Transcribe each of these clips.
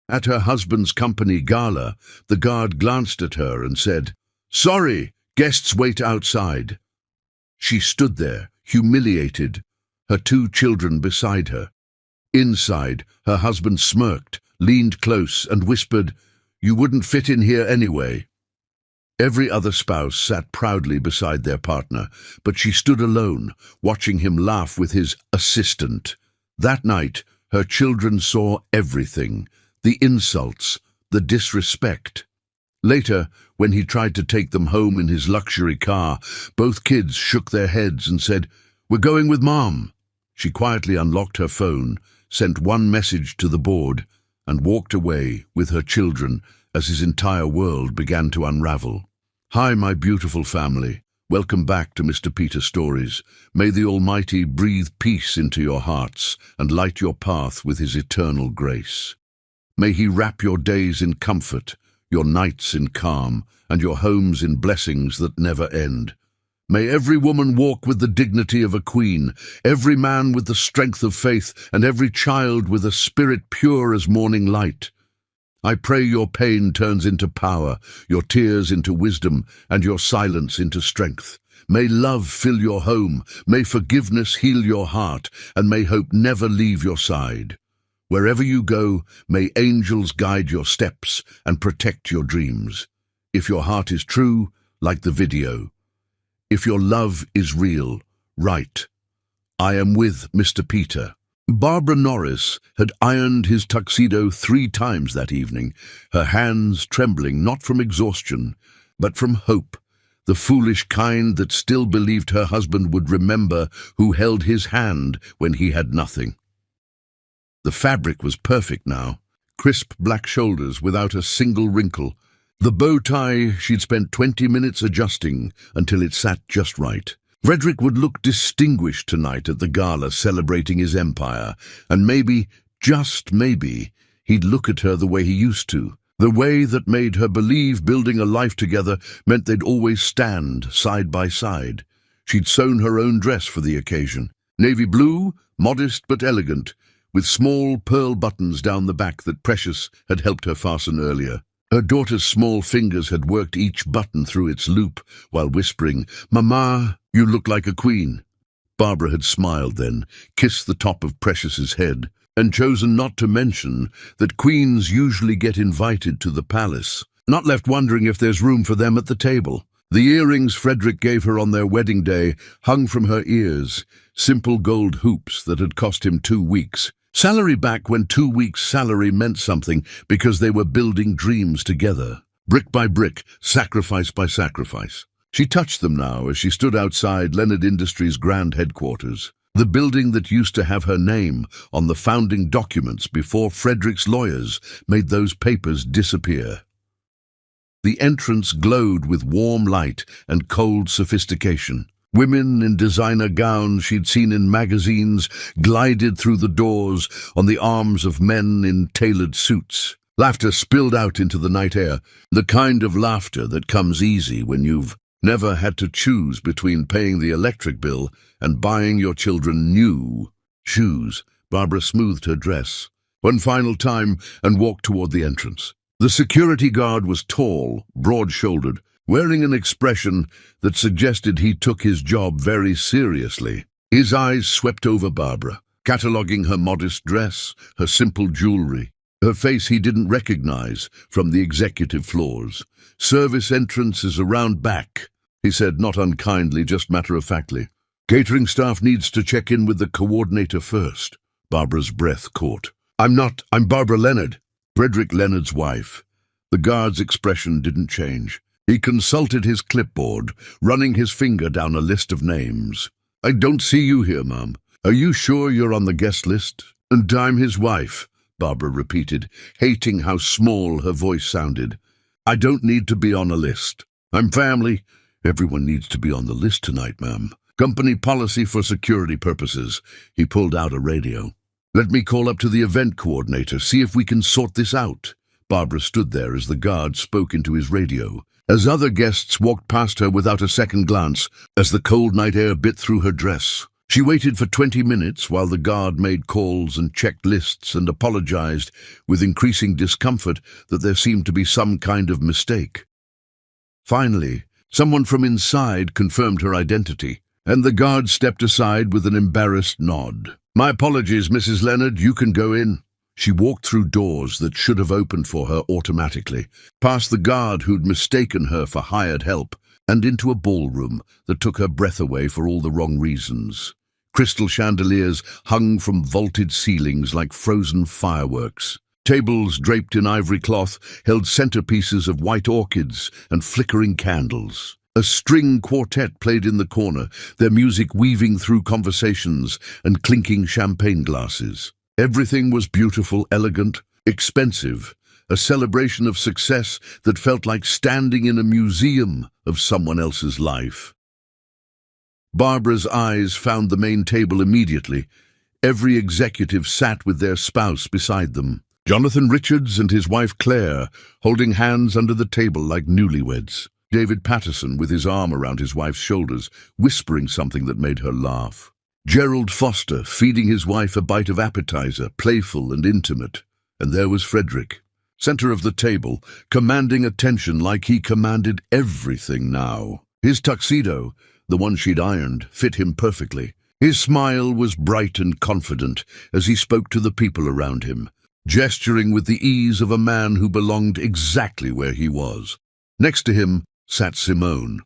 At her husband's company gala, the guard glanced at her and said, "Sorry, guests wait outside." She stood there, humiliated, her 2 children beside her. Inside, her husband smirked, leaned close, and whispered, "You wouldn't fit in here anyway." Every other spouse sat proudly beside their partner, but she stood alone, watching him laugh with his assistant. That night, her children saw everything, the insults, the disrespect. Later, when he tried to take them home in his luxury car, both kids shook their heads and said, "We're going with Mom." She quietly unlocked her phone, sent one message to the board, and walked away with her children as his entire world began to unravel. Hi, my beautiful family. Welcome back to Mr. Peter Stories. May the Almighty breathe peace into your hearts and light your path with his eternal grace. May he wrap your days in comfort, your nights in calm, and your homes in blessings that never end. May every woman walk with the dignity of a queen, every man with the strength of faith, and every child with a spirit pure as morning light. I pray your pain turns into power, your tears into wisdom, and your silence into strength. May love fill your home, may forgiveness heal your heart, and may hope never leave your side. Wherever you go, may angels guide your steps and protect your dreams. If your heart is true, like the video. If your love is real, write, "I am with Mr. Peter." Barbara Norris had ironed his tuxedo 3 times that evening, her hands trembling not from exhaustion, but from hope, the foolish kind that still believed her husband would remember who held his hand when he had nothing. The fabric was perfect now, crisp black shoulders without a single wrinkle. The bow tie she'd spent 20 minutes adjusting until it sat just right. Frederick would look distinguished tonight at the gala celebrating his empire, and maybe, just maybe, he'd look at her the way he used to, the way that made her believe building a life together meant they'd always stand side by side. She'd sewn her own dress for the occasion, navy blue, modest but elegant, with small pearl buttons down the back that Precious had helped her fasten earlier. Her daughter's small fingers had worked each button through its loop while whispering, "Mama, you look like a queen." Barbara had smiled then, kissed the top of Precious's head, and chosen not to mention that queens usually get invited to the palace, not left wondering if there's room for them at the table. The earrings Frederick gave her on their wedding day hung from her ears, simple gold hoops that had cost him 2 weeks. Salary back when 2 weeks' salary meant something because they were building dreams together, brick by brick, sacrifice by sacrifice. She touched them now as she stood outside Leonard Industries' grand headquarters, the building that used to have her name on the founding documents before Frederick's lawyers made those papers disappear. The entrance glowed with warm light and cold sophistication. Women in designer gowns she'd seen in magazines glided through the doors on the arms of men in tailored suits. Laughter spilled out into the night air, the kind of laughter that comes easy when you've never had to choose between paying the electric bill and buying your children new shoes. Barbara smoothed her dress one final time and walked toward the entrance. The security guard was tall, broad-shouldered, wearing an expression that suggested he took his job very seriously. His eyes swept over Barbara, cataloguing her modest dress, her simple jewelry, her face he didn't recognize from the executive floors. "Service entrance is around back," he said, not unkindly, just matter-of-factly. "Catering staff needs to check in with the coordinator first." Barbara's breath caught. I'm Barbara Leonard." Frederick Leonard's wife. The guard's expression didn't change. He consulted his clipboard, running his finger down a list of names. "I don't see you here, Mum. Are you sure you're on the guest list?" "And I'm his wife," Barbara repeated, hating how small her voice sounded. "I don't need to be on a list. I'm family." "Everyone needs to be on the list tonight, ma'am. Company policy for security purposes." He pulled out a radio. "Let me call up to the event coordinator, see if we can sort this out." Barbara stood there as the guard spoke into his radio. As other guests walked past her without a second glance, as the cold night air bit through her dress, She waited for 20 minutes while the guard made calls and checked lists and apologized with increasing discomfort that there seemed to be some kind of mistake. Finally, someone from inside confirmed her identity, and the guard stepped aside with an embarrassed nod. "My apologies, Mrs. Leonard, you can go in." She walked through doors that should have opened for her automatically, past the guard who'd mistaken her for hired help, and into a ballroom that took her breath away for all the wrong reasons. Crystal chandeliers hung from vaulted ceilings like frozen fireworks. Tables draped in ivory cloth held centerpieces of white orchids and flickering candles. A string quartet played in the corner, their music weaving through conversations and clinking champagne glasses. Everything was beautiful, elegant, expensive, a celebration of success that felt like standing in a museum of someone else's life. Barbara's eyes found the main table immediately. Every executive sat with their spouse beside them. Jonathan Richards and his wife Claire, holding hands under the table like newlyweds. David Patterson with his arm around his wife's shoulders, whispering something that made her laugh. Gerald Foster feeding his wife a bite of appetizer, playful and intimate. And there was Frederick, center of the table, commanding attention like he commanded everything now. His tuxedo, the one she'd ironed, fit him perfectly. His smile was bright and confident as he spoke to the people around him, gesturing with the ease of a man who belonged exactly where he was. Next to him sat Simone.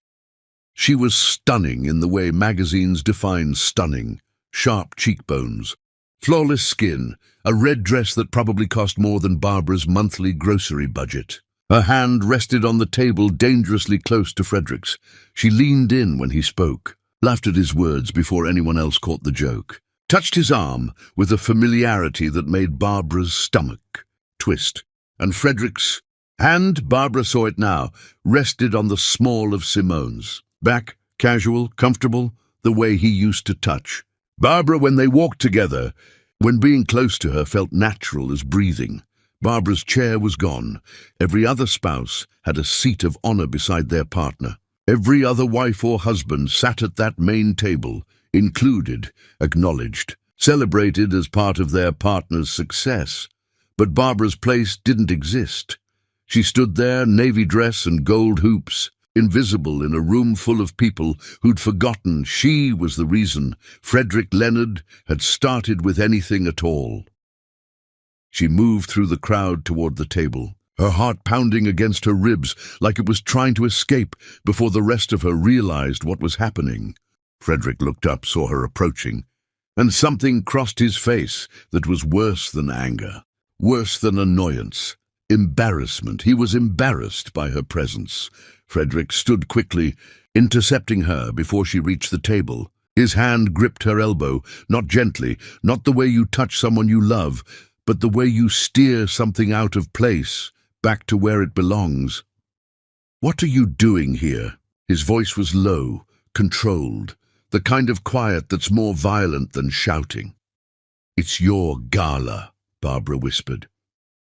She was stunning in the way magazines define stunning. Sharp cheekbones, flawless skin, a red dress that probably cost more than Barbara's monthly grocery budget. Her hand rested on the table dangerously close to Frederick's. She leaned in when he spoke, laughed at his words before anyone else caught the joke, touched his arm with a familiarity that made Barbara's stomach twist, and Frederick's hand, Barbara saw it now, rested on the small of Simone's. Back, casual, comfortable, the way he used to touch. Barbara, when they walked together, when being close to her felt natural as breathing. Barbara's chair was gone. Every other spouse had a seat of honor beside their partner. Every other wife or husband sat at that main table, included, acknowledged, celebrated as part of their partner's success. But Barbara's place didn't exist. She stood there, navy dress and gold hoops, invisible in a room full of people who'd forgotten she was the reason Frederick Leonard had started with anything at all. She moved through the crowd toward the table, her heart pounding against her ribs like it was trying to escape before the rest of her realized what was happening. Frederick looked up, saw her approaching, and something crossed his face that was worse than anger, worse than annoyance. Embarrassment. He was embarrassed by her presence. Frederick stood quickly, intercepting her before she reached the table. His hand gripped her elbow, not gently, not the way you touch someone you love, but the way you steer something out of place, back to where it belongs. "What are you doing here?" His voice was low, controlled, the kind of quiet that's more violent than shouting. "It's your gala," Barbara whispered.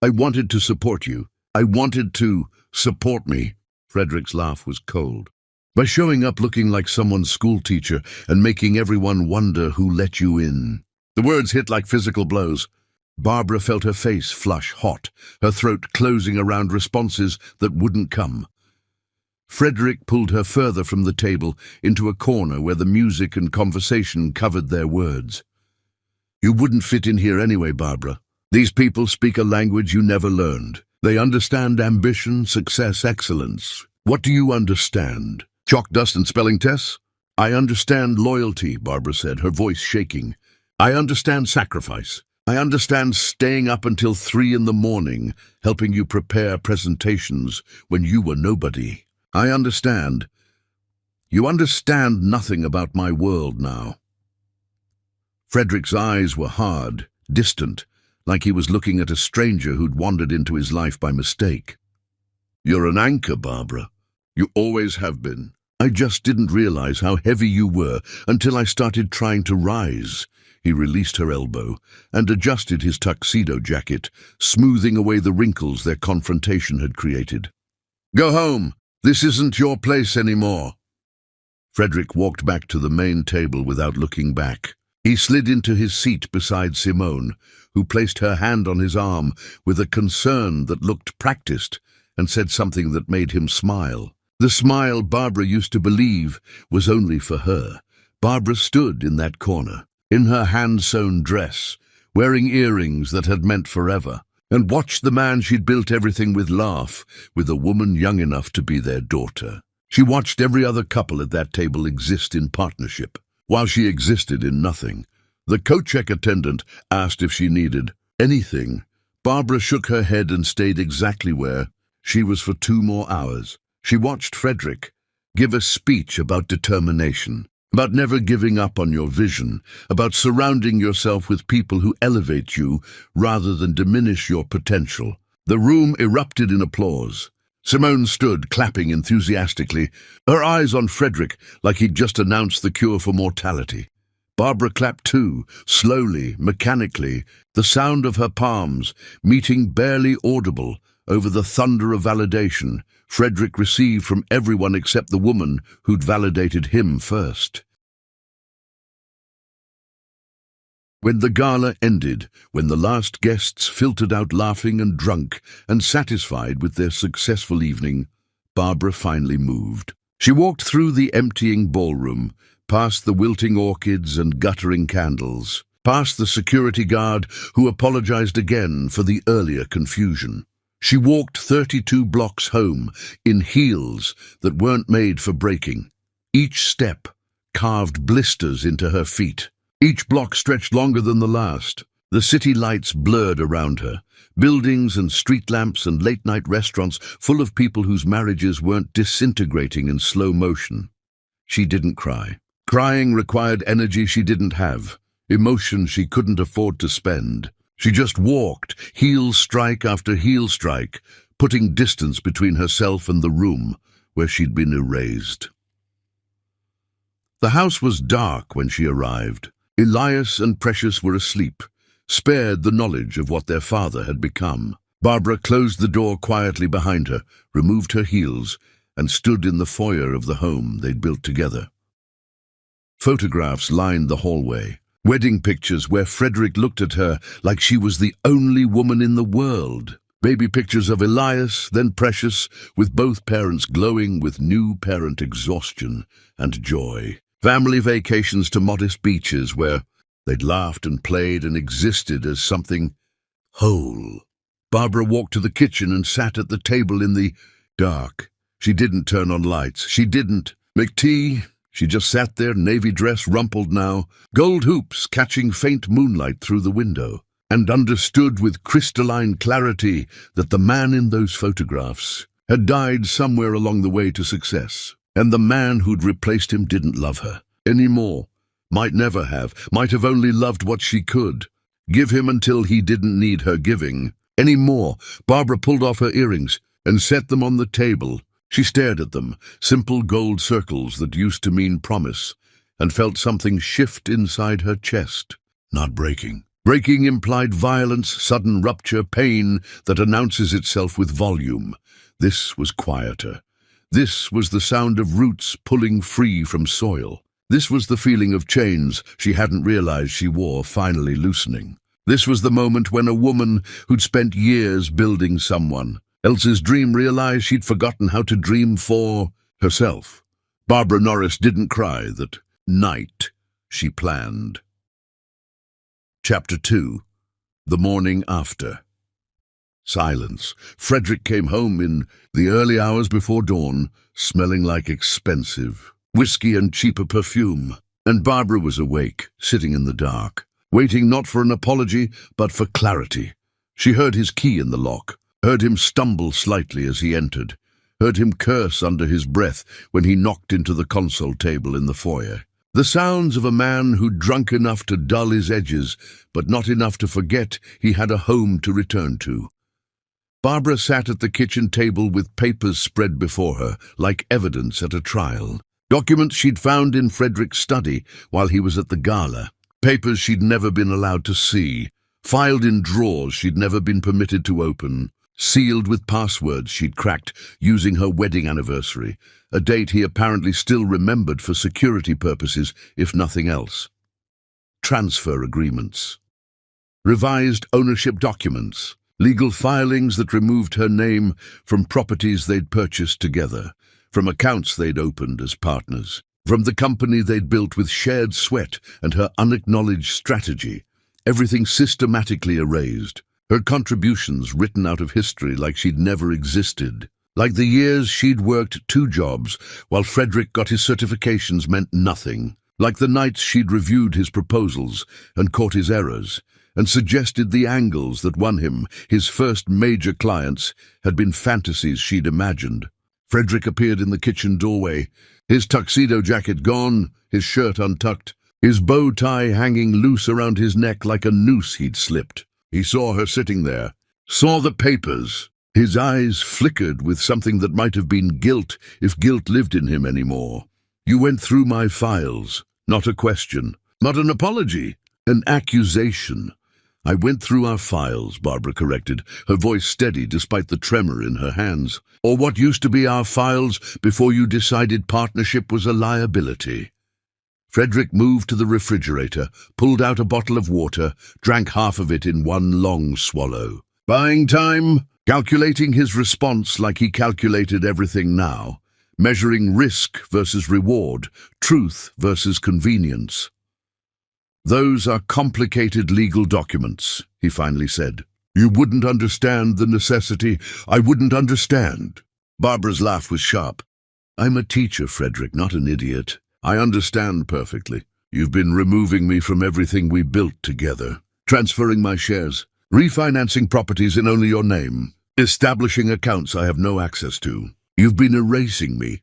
"I wanted to support you. I wanted to support me." Frederick's laugh was cold. "By showing up looking like someone's schoolteacher and making everyone wonder who let you in." The words hit like physical blows. Barbara felt her face flush hot, her throat closing around responses that wouldn't come. Frederick pulled her further from the table into a corner where the music and conversation covered their words. "You wouldn't fit in here anyway, Barbara. These people speak a language you never learned. They understand ambition, success, excellence. What do you understand? Chalk dust and spelling tests?" "I understand loyalty," Barbara said, her voice shaking. "I understand sacrifice. I understand staying up until 3 in the morning, helping you prepare presentations when you were nobody. I understand. You understand nothing about my world now." Frederick's eyes were hard, distant, like he was looking at a stranger who'd wandered into his life by mistake. "You're an anchor, Barbara. You always have been. I just didn't realize how heavy you were until I started trying to rise." He released her elbow and adjusted his tuxedo jacket, smoothing away the wrinkles their confrontation had created. "Go home. This isn't your place anymore." Frederick walked back to the main table without looking back. He slid into his seat beside Simone, who placed her hand on his arm with a concern that looked practiced and said something that made him smile. The smile Barbara used to believe was only for her. Barbara stood in that corner, in her hand-sewn dress, wearing earrings that had meant forever, and watched the man she'd built everything with laugh with a woman young enough to be their daughter. She watched every other couple at that table exist in partnership, while she existed in nothing. The coat-check attendant asked if she needed anything. Barbara shook her head and stayed exactly where she was for 2 more hours. She watched Frederick give a speech about determination, about never giving up on your vision, about surrounding yourself with people who elevate you rather than diminish your potential. The room erupted in applause. Simone stood, clapping enthusiastically, her eyes on Frederick like he'd just announced the cure for mortality. Barbara clapped too, slowly, mechanically, the sound of her palms meeting barely audible over the thunder of validation Frederick received from everyone except the woman who'd validated him first. When the gala ended, when the last guests filtered out laughing and drunk and satisfied with their successful evening, Barbara finally moved. She walked through the emptying ballroom, past the wilting orchids and guttering candles, past the security guard who apologized again for the earlier confusion. She walked 32 blocks home in heels that weren't made for breaking. Each step carved blisters into her feet. Each block stretched longer than the last. The city lights blurred around her, buildings and street lamps and late-night restaurants full of people whose marriages weren't disintegrating in slow motion. She didn't cry. Crying required energy she didn't have, emotion she couldn't afford to spend. She just walked, heel strike after heel strike, putting distance between herself and the room where she'd been erased. The house was dark when she arrived. Elias and Precious were asleep, spared the knowledge of what their father had become. Barbara closed the door quietly behind her, removed her heels, and stood in the foyer of the home they'd built together. Photographs lined the hallway. Wedding pictures where Frederick looked at her like she was the only woman in the world. Baby pictures of Elias, then Precious, with both parents glowing with new parent exhaustion and joy. Family vacations to modest beaches where they'd laughed and played and existed as something whole. Barbara walked to the kitchen and sat at the table in the dark. She didn't turn on lights. She didn't make tea. She just sat there, navy dress rumpled now, gold hoops catching faint moonlight through the window, and understood with crystalline clarity that the man in those photographs had died somewhere along the way to success, and the man who'd replaced him didn't love her anymore, might never have, might have only loved what she could, give him until he didn't need her giving anymore. Barbara pulled off her earrings and set them on the table. She stared at them, simple gold circles that used to mean promise, and felt something shift inside her chest. Not breaking. Breaking implied violence, sudden rupture, pain that announces itself with volume. This was quieter. This was the sound of roots pulling free from soil. This was the feeling of chains she hadn't realized she wore finally loosening. This was the moment when a woman who'd spent years building someone else's dream realized she'd forgotten how to dream for herself. Barbara Norris didn't cry that night she planned. Chapter 2. The morning after. Silence. Frederick came home in the early hours before dawn, smelling like expensive whiskey and cheaper perfume. And Barbara was awake, sitting in the dark, waiting not for an apology, but for clarity. She heard his key in the lock, heard him stumble slightly as he entered, heard him curse under his breath when he knocked into the console table in the foyer. The sounds of a man who'd drunk enough to dull his edges, but not enough to forget he had a home to return to. Barbara sat at the kitchen table with papers spread before her, like evidence at a trial. Documents she'd found in Frederick's study while he was at the gala. Papers she'd never been allowed to see. Filed in drawers she'd never been permitted to open. sealed with passwords she'd cracked using her wedding anniversary, a date he apparently still remembered for security purposes, if nothing else. Transfer agreements. Revised ownership documents. Legal filings that removed her name from properties they'd purchased together, from accounts they'd opened as partners, from the company they'd built with shared sweat and her unacknowledged strategy. Everything systematically erased. Her contributions written out of history like she'd never existed. Like the years she'd worked 2 jobs while Frederick got his certifications meant nothing. Like the nights she'd reviewed his proposals and caught his errors and suggested the angles that won him. His first major clients had been fantasies she'd imagined. Frederick appeared in the kitchen doorway, his tuxedo jacket gone, his shirt untucked, his bow tie hanging loose around his neck like a noose he'd slipped. He saw her sitting there, saw the papers. His eyes flickered with something that might have been guilt if guilt lived in him anymore. "You went through my files." Not a question, not an apology, an accusation. "I went through our files," Barbara corrected, her voice steady despite the tremor in her hands. "Or what used to be our files before you decided partnership was a liability." Frederick moved to the refrigerator, pulled out a bottle of water, drank half of it in one long swallow. Buying time, calculating his response like he calculated everything now, measuring risk versus reward, truth versus convenience. "Those are complicated legal documents," he finally said. "You wouldn't understand the necessity. I wouldn't understand." Barbara's laugh was sharp. "I'm a teacher, Frederick, not an idiot. I understand perfectly. You've been removing me from everything we built together, transferring my shares, refinancing properties in only your name, establishing accounts I have no access to. You've been erasing me.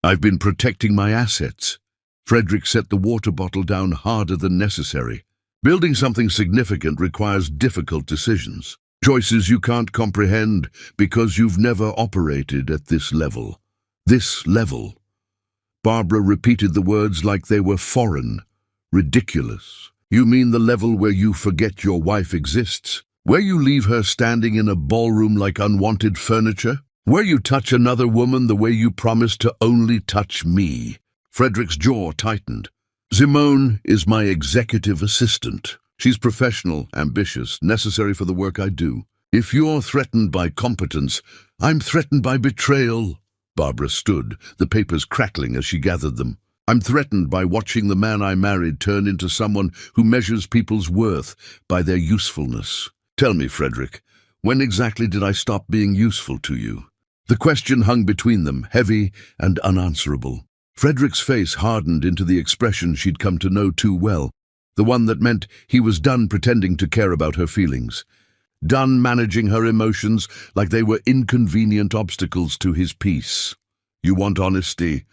I've been protecting my assets." Frederick set the water bottle down harder than necessary. "Building something significant requires difficult decisions, choices you can't comprehend because you've never operated at this level." This level. Barbara repeated the words like they were foreign, ridiculous. "You mean the level where you forget your wife exists? Where you leave her standing in a ballroom like unwanted furniture? Where you touch another woman the way you promised to only touch me?" Frederick's jaw tightened. "Simone is my executive assistant. She's professional, ambitious, necessary for the work I do. If you're threatened by competence, I'm threatened by betrayal." Barbara stood, the papers crackling as she gathered them. "I'm threatened by watching the man I married turn into someone who measures people's worth by their usefulness. Tell me, Frederick, when exactly did I stop being useful to you?" The question hung between them, heavy and unanswerable. Frederick's face hardened into the expression she'd come to know too well, the one that meant he was done pretending to care about her feelings, done managing her emotions like they were inconvenient obstacles to his peace. "You want honesty?"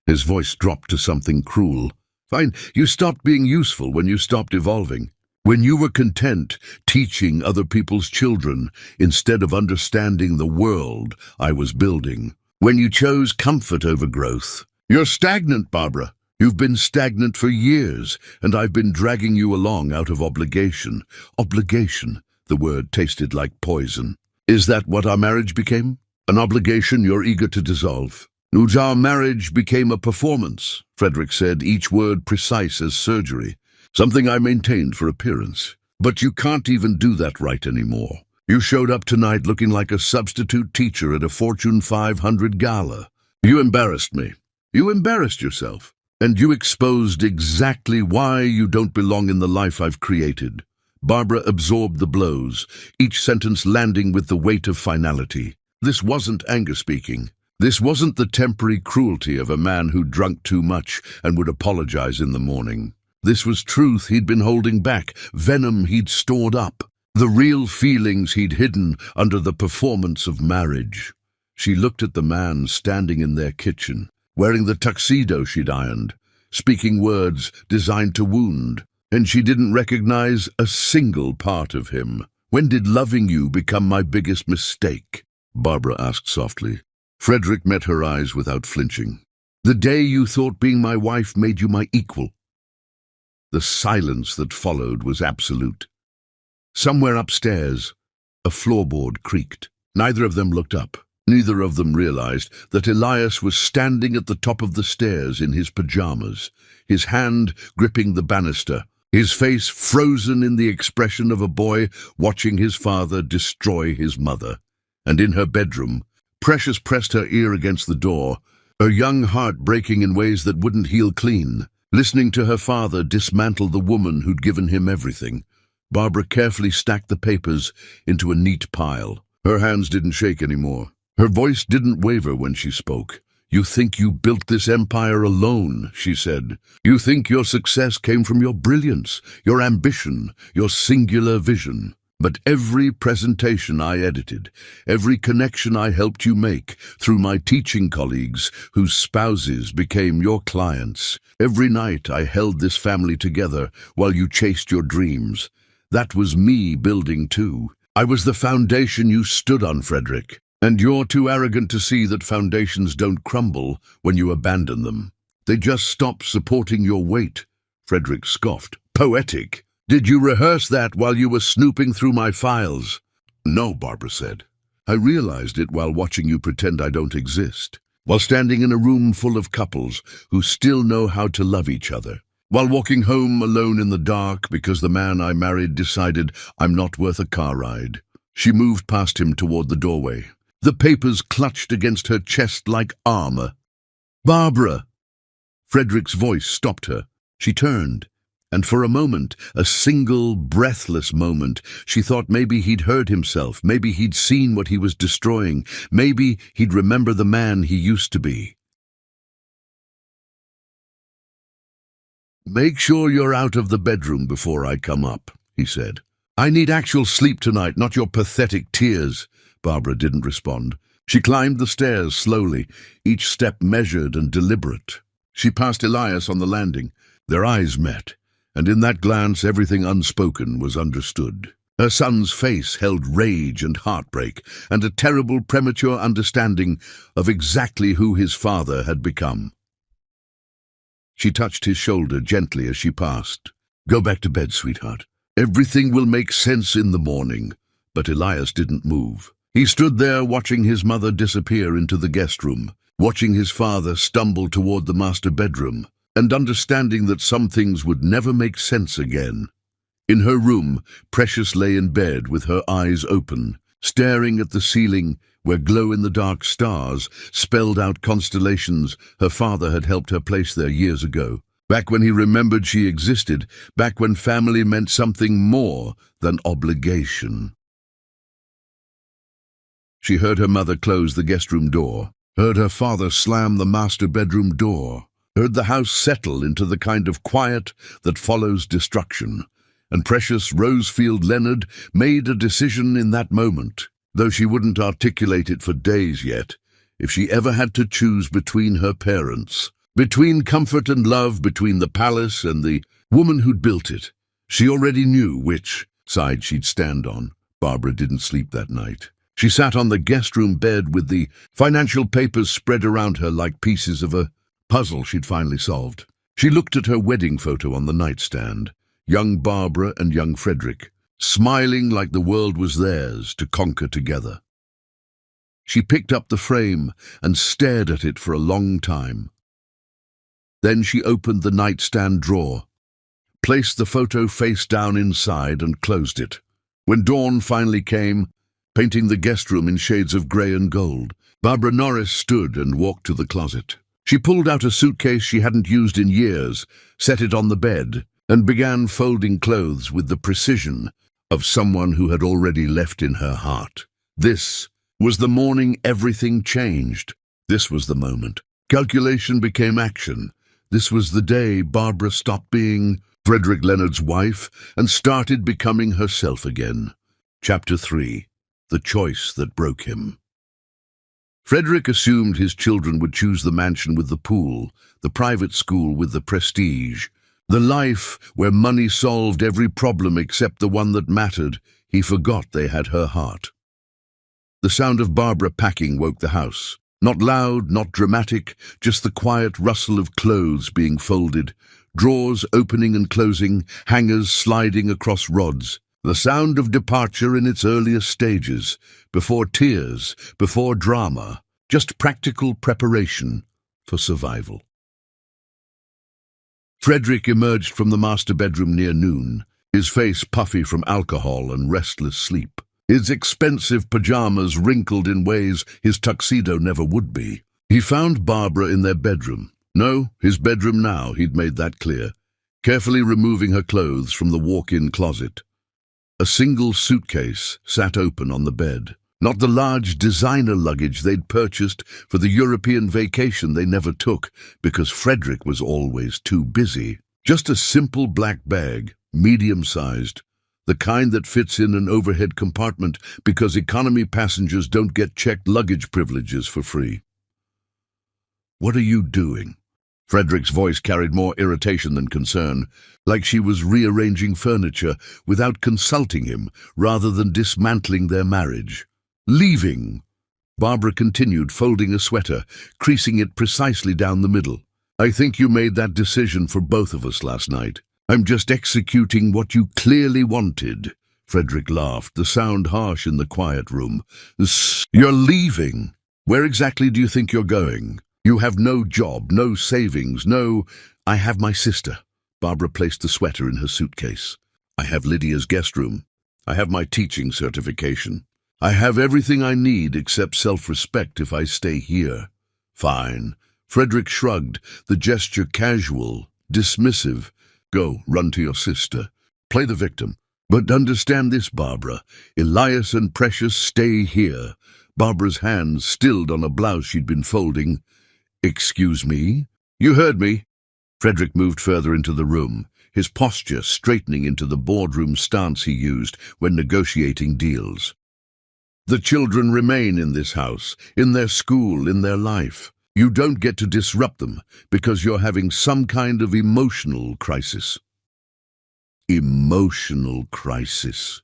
His voice dropped to something cruel. "Fine, you stopped being useful when you stopped evolving. When you were content teaching other people's children instead of understanding the world I was building. When you chose comfort over growth. You're stagnant, Barbara. You've been stagnant for years, and I've been dragging you along out of obligation." Obligation. The word tasted like poison. "Is that what our marriage became? An obligation you're eager to dissolve?" "Our marriage became a performance," Frederick said, each word precise as surgery. "Something I maintained for appearance. But you can't even do that right anymore. You showed up tonight looking like a substitute teacher at a Fortune 500 gala. You embarrassed me. You embarrassed yourself. And you exposed exactly why you don't belong in the life I've created." Barbara absorbed the blows, each sentence landing with the weight of finality. This wasn't anger speaking. This wasn't the temporary cruelty of a man who drunk too much and would apologize in the morning. This was truth he'd been holding back, venom he'd stored up, the real feelings he'd hidden under the performance of marriage. She looked at the man standing in their kitchen, wearing the tuxedo she'd ironed, speaking words designed to wound, and she didn't recognize a single part of him. "When did loving you become my biggest mistake?" Barbara asked softly. Frederick met her eyes without flinching. "The day you thought being my wife made you my equal." The silence that followed was absolute. Somewhere upstairs, A floorboard creaked. Neither of them looked up. Neither of them realized that Elias was standing at the top of the stairs in his pajamas, his hand gripping the banister, his face frozen in the expression of a boy watching his father destroy his mother. And in her bedroom, Precious pressed her ear against the door, her young heart breaking in ways that wouldn't heal clean, listening to her father dismantle the woman who'd given him everything. Barbara carefully stacked the papers into a neat pile. Her hands didn't shake anymore. Her voice didn't waver when she spoke. "You think you built this empire alone," she said. "You think your success came from your brilliance, your ambition, your singular vision. But every presentation I edited, every connection I helped you make through my teaching colleagues whose spouses became your clients, every night I held this family together while you chased your dreams. That was me building too. I was the foundation you stood on, Frederick. And you're too arrogant to see that foundations don't crumble when you abandon them. They just stop supporting your weight." Frederick scoffed. "Poetic. Did you rehearse that while you were snooping through my files?" "No," Barbara said. "I realized it while watching you pretend I don't exist, while standing in a room full of couples who still know how to love each other, while walking home alone in the dark because the man I married decided I'm not worth a car ride." She moved past him toward the doorway. The papers clutched against her chest like armor. "Barbara!" Frederick's voice stopped her. She turned, and for a moment, a single, breathless moment, she thought maybe he'd heard himself, maybe he'd seen what he was destroying, maybe he'd remember the man he used to be. "Make sure you're out of the bedroom before I come up," he said. "I need actual sleep tonight, not your pathetic tears." Barbara didn't respond. She climbed the stairs slowly, each step measured and deliberate. She passed Elias on the landing. Their eyes met, and in that glance everything unspoken was understood. Her son's face held rage and heartbreak, and a terrible premature understanding of exactly who his father had become. She touched his shoulder gently as she passed. "Go back to bed, sweetheart. Everything will make sense in the morning." But Elias didn't move. He stood there watching his mother disappear into the guest room, watching his father stumble toward the master bedroom, and understanding that some things would never make sense again. In her room, Precious lay in bed with her eyes open, staring at the ceiling where glow-in-the-dark stars spelled out constellations her father had helped her place there years ago, back when he remembered she existed, back when family meant something more than obligation. She heard her mother close the guest room door, heard her father slam the master bedroom door, heard the house settle into the kind of quiet that follows destruction. And Precious Rosefield Leonard made a decision in that moment, though she wouldn't articulate it for days yet. If she ever had to choose between her parents, between comfort and love, between the palace and the woman who'd built it, she already knew which side she'd stand on. Barbara didn't sleep that night. She sat on the guest room bed with the financial papers spread around her like pieces of a puzzle she'd finally solved. She looked at her wedding photo on the nightstand, young Barbara and young Frederick, smiling like the world was theirs to conquer together. She picked up the frame and stared at it for a long time. Then she opened the nightstand drawer, placed the photo face down inside and closed it. When dawn finally came, painting the guest room in shades of grey and gold, Barbara Norris stood and walked to the closet. She pulled out a suitcase she hadn't used in years, set it on the bed, and began folding clothes with the precision of someone who had already left in her heart. This was the morning everything changed. This was the moment. Calculation became action. This was the day Barbara stopped being Frederick Leonard's wife and started becoming herself again. Chapter 3. The Choice That Broke Him. Frederick assumed his children would choose the mansion with the pool, the private school with the prestige, the life where money solved every problem except the one that mattered. He forgot they had her heart. The sound of Barbara packing woke the house. Not loud, not dramatic, just the quiet rustle of clothes being folded, drawers opening and closing, hangers sliding across rods. The sound of departure in its earliest stages, before tears, before drama, just practical preparation for survival. Frederick emerged from the master bedroom near noon, his face puffy from alcohol and restless sleep. His expensive pajamas wrinkled in ways his tuxedo never would be. He found Barbara in their bedroom. No, his bedroom now, he'd made that clear, carefully removing her clothes from the walk-in closet. A single suitcase sat open on the bed. Not the large designer luggage they'd purchased for the European vacation they never took because Frederick was always too busy. Just a simple black bag, medium-sized, the kind that fits in an overhead compartment because economy passengers don't get checked luggage privileges for free. "What are you doing?" Frederick's voice carried more irritation than concern, like she was rearranging furniture without consulting him rather than dismantling their marriage. "Leaving." Barbara continued, folding a sweater, creasing it precisely down the middle. "I think you made that decision for both of us last night. I'm just executing what you clearly wanted." Frederick laughed, the sound harsh in the quiet room. "You're leaving? Where exactly do you think you're going? You have no job, no savings, no—" "I have my sister." Barbara placed the sweater in her suitcase. "I have Lydia's guest room. I have my teaching certification. I have everything I need except self-respect if I stay here." "Fine." Frederick shrugged, the gesture casual, dismissive. "Go, run to your sister. Play the victim. But understand this, Barbara. Elias and Precious stay here." Barbara's hands stilled on a blouse she'd been folding. "Excuse me?" "You heard me." Frederick moved further into the room, his posture straightening into the boardroom stance he used when negotiating deals. "The children remain in this house, in their school, in their life. You don't get to disrupt them because you're having some kind of emotional crisis." Emotional crisis.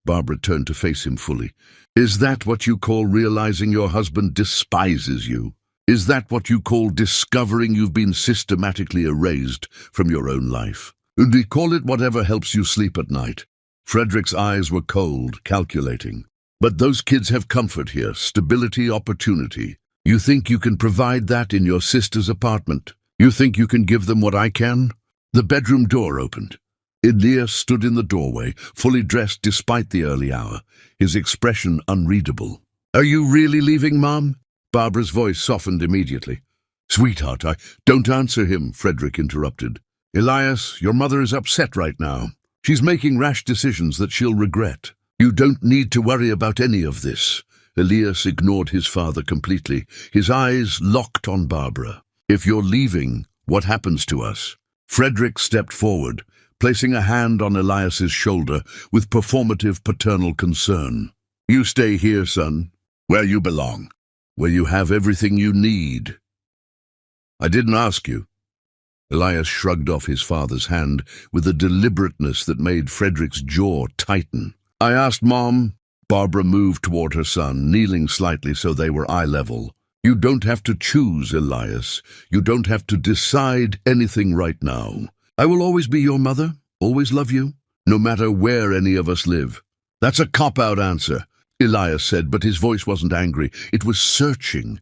Barbara turned to face him fully. "Is that what you call realizing your husband despises you? Is that what you call discovering you've been systematically erased from your own life? And call it whatever helps you sleep at night." Frederick's eyes were cold, calculating. "But those kids have comfort here, stability, opportunity. You think you can provide that in your sister's apartment? You think you can give them what I can?" The bedroom door opened. Elias stood in the doorway, fully dressed despite the early hour, his expression unreadable. "Are you really leaving, Mom?" Barbara's voice softened immediately. "Sweetheart, Don't answer him," Frederick interrupted. "Elias, your mother is upset right now. She's making rash decisions that she'll regret. You don't need to worry about any of this." Elias ignored his father completely, his eyes locked on Barbara. "If you're leaving, what happens to us?" Frederick stepped forward, placing a hand on Elias's shoulder with performative paternal concern. "You stay here, son, where you belong, where you have everything you need." "I didn't ask you." Elias shrugged off his father's hand with a deliberateness that made Frederick's jaw tighten. "I asked Mom." Barbara moved toward her son, kneeling slightly so they were eye level. "You don't have to choose, Elias. You don't have to decide anything right now. I will always be your mother, always love you, no matter where any of us live." "That's a cop-out answer," Elias said, but his voice wasn't angry. It was searching,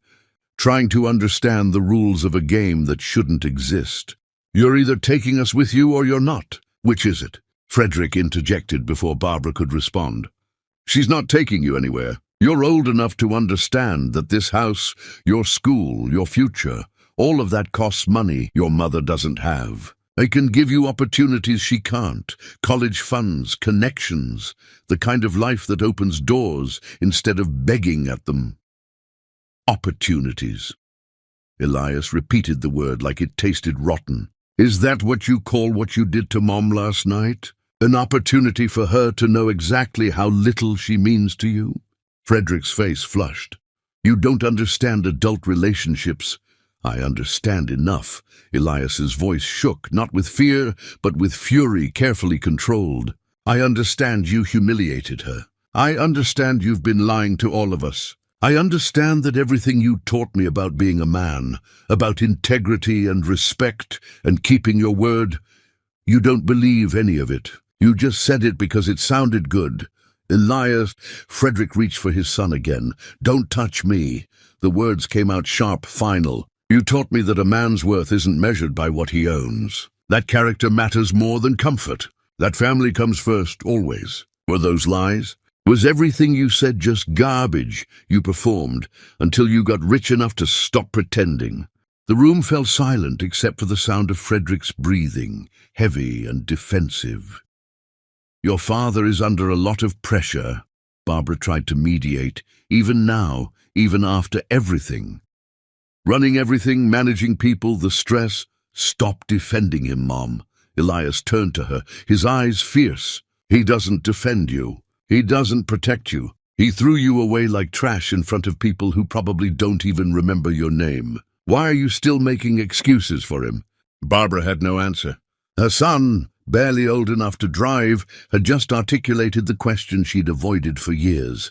trying to understand the rules of a game that shouldn't exist. "You're either taking us with you or you're not. Which is it?" Frederick interjected before Barbara could respond. "She's not taking you anywhere. You're old enough to understand that this house, your school, your future, all of that costs money your mother doesn't have. I can give you opportunities she can't, college funds, connections, the kind of life that opens doors instead of begging at them." Opportunities. Elias repeated the word like it tasted rotten. "Is that what you call what you did to Mom last night? An opportunity for her to know exactly how little she means to you?" Frederick's face flushed. "You don't understand adult relationships." "I understand enough." Elias's voice shook, not with fear, but with fury carefully controlled. "I understand you humiliated her. I understand you've been lying to all of us. I understand that everything you taught me about being a man, about integrity and respect and keeping your word, you don't believe any of it. You just said it because it sounded good. Elias, Frederick reached for his son again. Don't touch me. The words came out sharp, final. You taught me that a man's worth isn't measured by what he owns. That character matters more than comfort. That family comes first, always. Were those lies? Was everything you said just garbage you performed until you got rich enough to stop pretending? The room fell silent except for the sound of Frederick's breathing, heavy and defensive. Your father is under a lot of pressure, Barbara tried to mediate, even now, even after everything. Running everything, managing people, the stress. Stop defending him, Mom. Elias turned to her, his eyes fierce. He doesn't defend you. He doesn't protect you. He threw you away like trash in front of people who probably don't even remember your name. Why are you still making excuses for him? Barbara had no answer. Her son, barely old enough to drive, had just articulated the question she'd avoided for years.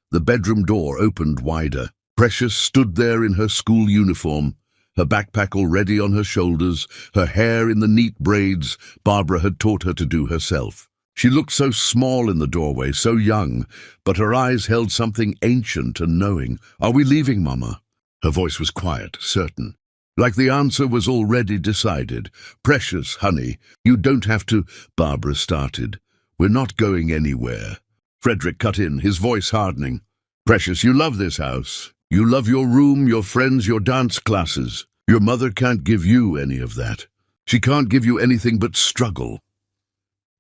The bedroom door opened wider. Precious stood there in her school uniform, her backpack already on her shoulders, her hair in the neat braids Barbara had taught her to do herself. She looked so small in the doorway, so young, but her eyes held something ancient and knowing. Are we leaving, Mama? Her voice was quiet, certain. Like the answer was already decided. Precious, honey, you don't have to, Barbara started. We're not going anywhere. Frederick cut in, his voice hardening. Precious, you love this house. You love your room, your friends, your dance classes. Your mother can't give you any of that. She can't give you anything but struggle.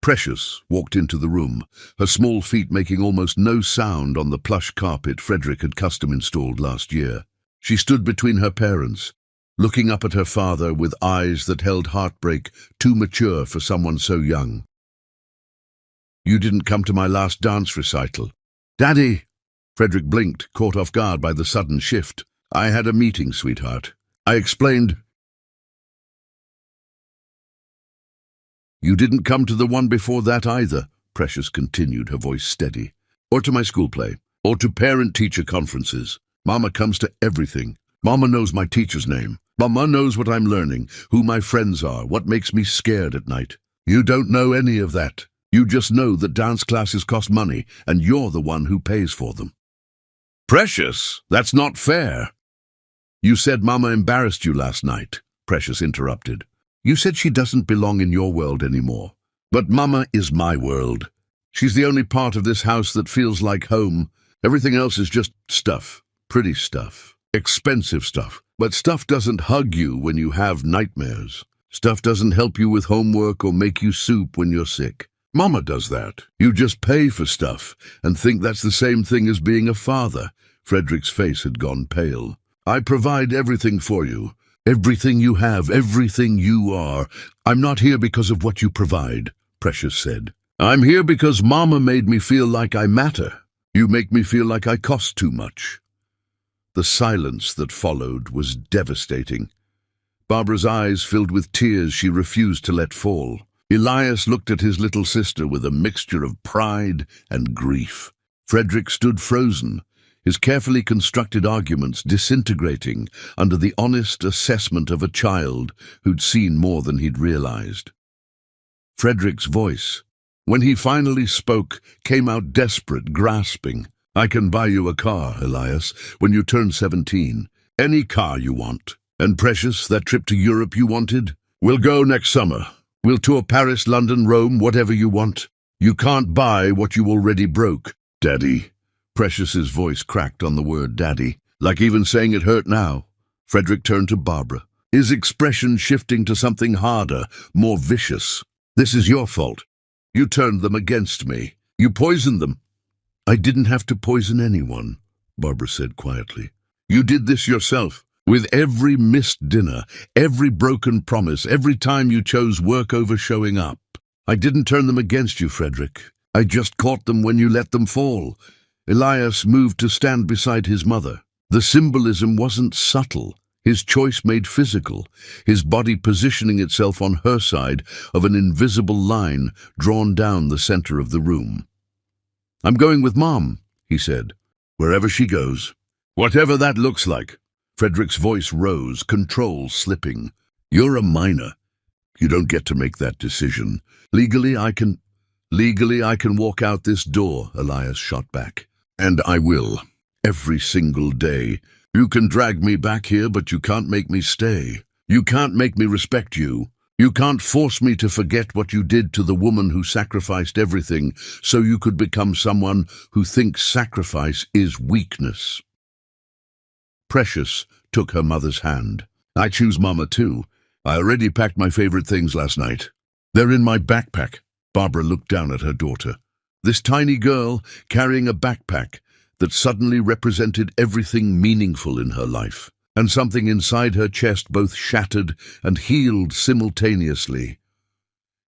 Precious walked into the room, her small feet making almost no sound on the plush carpet Frederick had custom-installed last year. She stood between her parents, looking up at her father with eyes that held heartbreak, too mature for someone so young. You didn't come to my last dance recital. Daddy! Frederick blinked, caught off guard by the sudden shift. I had a meeting, sweetheart. I explained. You didn't come to the one before that either, Precious continued, her voice steady. Or to my school play, or to parent-teacher conferences. Mama comes to everything. Mama knows my teacher's name. Mama knows what I'm learning, who my friends are, what makes me scared at night. You don't know any of that. You just know that dance classes cost money, and you're the one who pays for them. Precious, that's not fair. You said Mama embarrassed you last night, Precious interrupted. You said she doesn't belong in your world anymore. But Mama is my world. She's the only part of this house that feels like home. Everything else is just stuff. Pretty stuff. Expensive stuff. But stuff doesn't hug you when you have nightmares. Stuff doesn't help you with homework or make you soup when you're sick. Mama does that. You just pay for stuff and think that's the same thing as being a father. Frederick's face had gone pale. I provide everything for you. Everything you have, everything you are. I'm not here because of what you provide, Precious said. I'm here because Mama made me feel like I matter. You make me feel like I cost too much. The silence that followed was devastating. Barbara's eyes filled with tears she refused to let fall. Elias looked at his little sister with a mixture of pride and grief. Frederick stood frozen, his carefully constructed arguments disintegrating under the honest assessment of a child who'd seen more than he'd realized. Frederick's voice, when he finally spoke, came out desperate, grasping. I can buy you a car, Elias, when you turn 17. Any car you want. And Precious, that trip to Europe you wanted? We'll go next summer. We'll tour Paris, London, Rome, whatever you want. You can't buy what you already broke, Daddy. Precious's voice cracked on the word daddy, like even saying it hurt now. Frederick turned to Barbara, his expression shifting to something harder, more vicious. This is your fault. You turned them against me. You poisoned them. I didn't have to poison anyone, Barbara said quietly. You did this yourself. With every missed dinner, every broken promise, every time you chose work over showing up. I didn't turn them against you, Frederick. I just caught them when you let them fall. Elias moved to stand beside his mother. The symbolism wasn't subtle. His choice made physical, his body positioning itself on her side of an invisible line drawn down the center of the room. I'm going with Mom, he said, wherever she goes. Whatever that looks like. Frederick's voice rose, control slipping. You're a minor. You don't get to make that decision. Legally, I can... Legally, I can walk out this door, Elias shot back. And I will. Every single day. You can drag me back here, but you can't make me stay. You can't make me respect you. You can't force me to forget what you did to the woman who sacrificed everything so you could become someone who thinks sacrifice is weakness. Precious took her mother's hand. I choose Mama too. I already packed my favorite things last night. They're in my backpack. Barbara looked down at her daughter. This tiny girl carrying a backpack that suddenly represented everything meaningful in her life, and something inside her chest both shattered and healed simultaneously.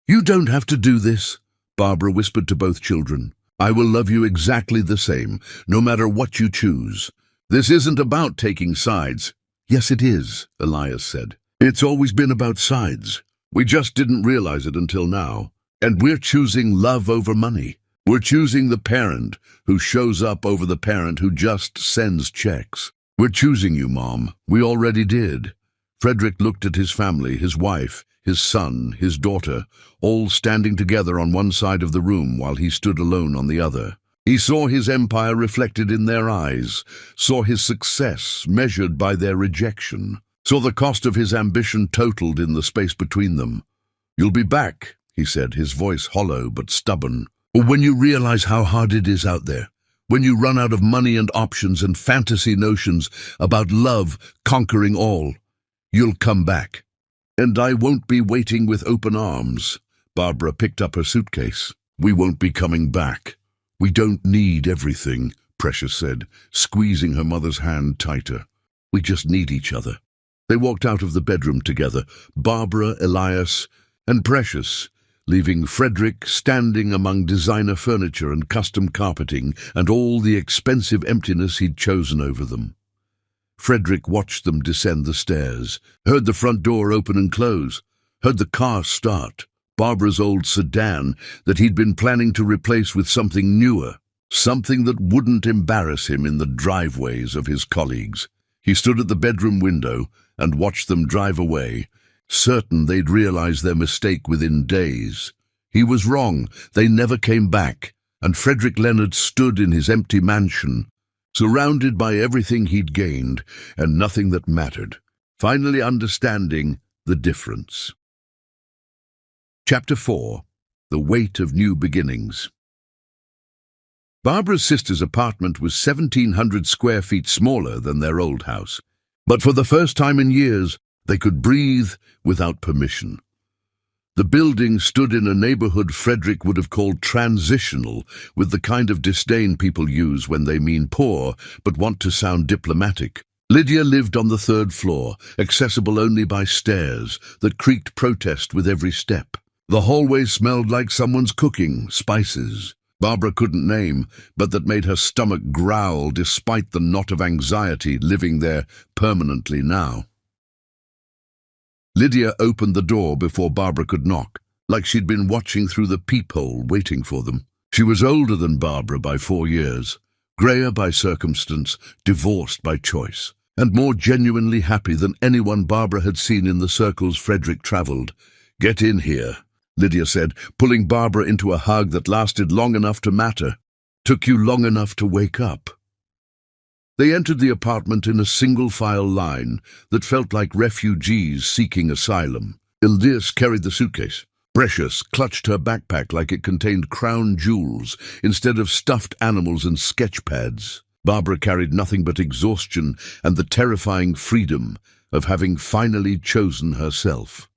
You don't have to do this, Barbara whispered to both children. I will love you exactly the same, no matter what you choose. This isn't about taking sides. Yes, it is, Elias said. It's always been about sides. We just didn't realize it until now. And we're choosing love over money. We're choosing the parent who shows up over the parent who just sends checks. We're choosing you, Mom. We already did. Frederick looked at his family, his wife, his son, his daughter, all standing together on one side of the room while he stood alone on the other. He saw his empire reflected in their eyes, saw his success measured by their rejection, saw the cost of his ambition totaled in the space between them. You'll be back, he said, his voice hollow but stubborn. When you realize how hard it is out there, when you run out of money and options and fantasy notions about love conquering all, you'll come back. And I won't be waiting with open arms. Barbara picked up her suitcase. We won't be coming back. We don't need everything, Precious said, squeezing her mother's hand tighter. We just need each other. They walked out of the bedroom together, Barbara, Elias, and Precious, leaving Frederick standing among designer furniture and custom carpeting and all the expensive emptiness he'd chosen over them. Frederick watched them descend the stairs, heard the front door open and close, heard the car start, Barbara's old sedan that he'd been planning to replace with something newer, something that wouldn't embarrass him in the driveways of his colleagues. He stood at the bedroom window and watched them drive away, certain they'd realize their mistake within days. He was wrong. They never came back, and Frederick Leonard stood in his empty mansion, surrounded by everything he'd gained and nothing that mattered, finally understanding the difference. Chapter 4. The Weight of New Beginnings. Barbara's sister's apartment was 1,700 square feet smaller than their old house, but for the first time in years, they could breathe without permission. The building stood in a neighborhood Frederick would have called transitional, with the kind of disdain people use when they mean poor but want to sound diplomatic. Lydia lived on the 3rd floor, accessible only by stairs that creaked protest with every step. The hallway smelled like someone's cooking, spices Barbara couldn't name, but that made her stomach growl despite the knot of anxiety living there permanently now. Lydia opened the door before Barbara could knock, like she'd been watching through the peephole waiting for them. She was older than Barbara by 4 years, greyer by circumstance, divorced by choice, and more genuinely happy than anyone Barbara had seen in the circles Frederick travelled. "Get in here," Lydia said, pulling Barbara into a hug that lasted long enough to matter. "Took you long enough to wake up." They entered the apartment in a single-file line that felt like refugees seeking asylum. Elias carried the suitcase. Precious clutched her backpack like it contained crown jewels instead of stuffed animals and sketch pads. Barbara carried nothing but exhaustion and the terrifying freedom of having finally chosen herself.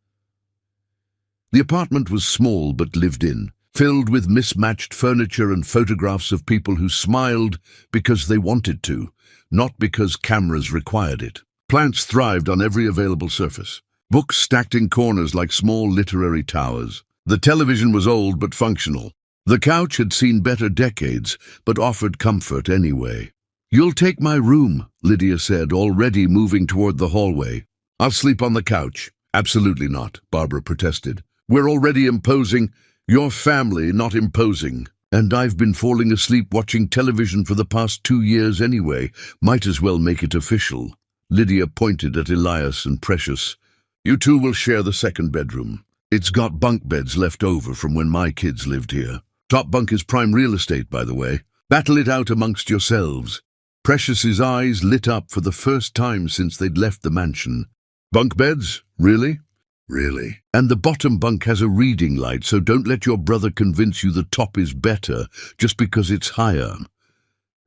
The apartment was small but lived in, filled with mismatched furniture and photographs of people who smiled because they wanted to, not because cameras required it. Plants thrived on every available surface. Books stacked in corners like small literary towers. The television was old but functional. The couch had seen better decades, but offered comfort anyway. "You'll take my room," Lydia said, already moving toward the hallway. "I'll sleep on the couch." "Absolutely not," Barbara protested. "We're already imposing. Your family, not imposing. And I've been falling asleep watching television for the past 2 years anyway. Might as well make it official." Lydia pointed at Elias and Precious. "You two will share the second bedroom. It's got bunk beds left over from when my kids lived here." Top bunk is prime real estate, by the way. Battle it out amongst yourselves. Precious's eyes lit up for the first time since they'd left the mansion. Bunk beds? Really? Really. And the bottom bunk has a reading light, so don't let your brother convince you the top is better just because it's higher.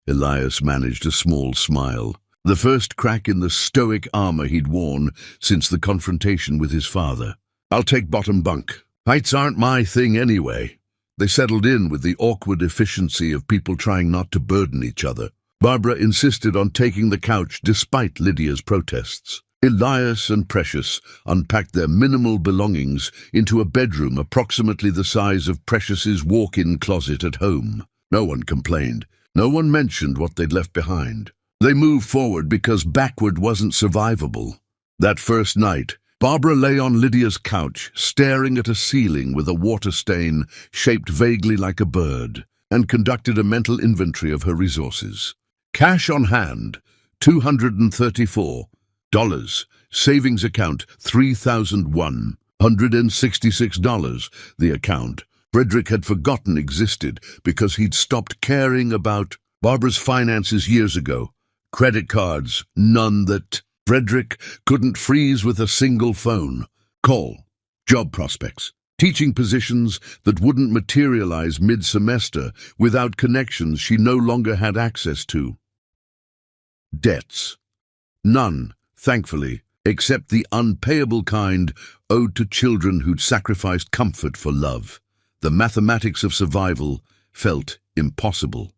Elias managed a small smile, the first crack in the stoic armor he'd worn since the confrontation with his father. I'll take bottom bunk. Heights aren't my thing anyway. They settled in with the awkward efficiency of people trying not to burden each other. Barbara insisted on taking the couch despite Lydia's protests. Elias and Precious unpacked their minimal belongings into a bedroom approximately the size of Precious's walk-in closet at home. No one complained. No one mentioned what they'd left behind. They moved forward because backward wasn't survivable. That first night, Barbara lay on Lydia's couch, staring at a ceiling with a water stain shaped vaguely like a bird, and conducted a mental inventory of her resources. Cash on hand, $234. Savings account, $3,166. The account Frederick had forgotten existed because he'd stopped caring about Barbara's finances years ago. Credit cards, none that Frederick couldn't freeze with a single phone. Call, job prospects, teaching positions that wouldn't materialize mid-semester without connections she no longer had access to. Debts. None, thankfully, except the unpayable kind owed to children who'd sacrificed comfort for love. The mathematics of survival felt impossible.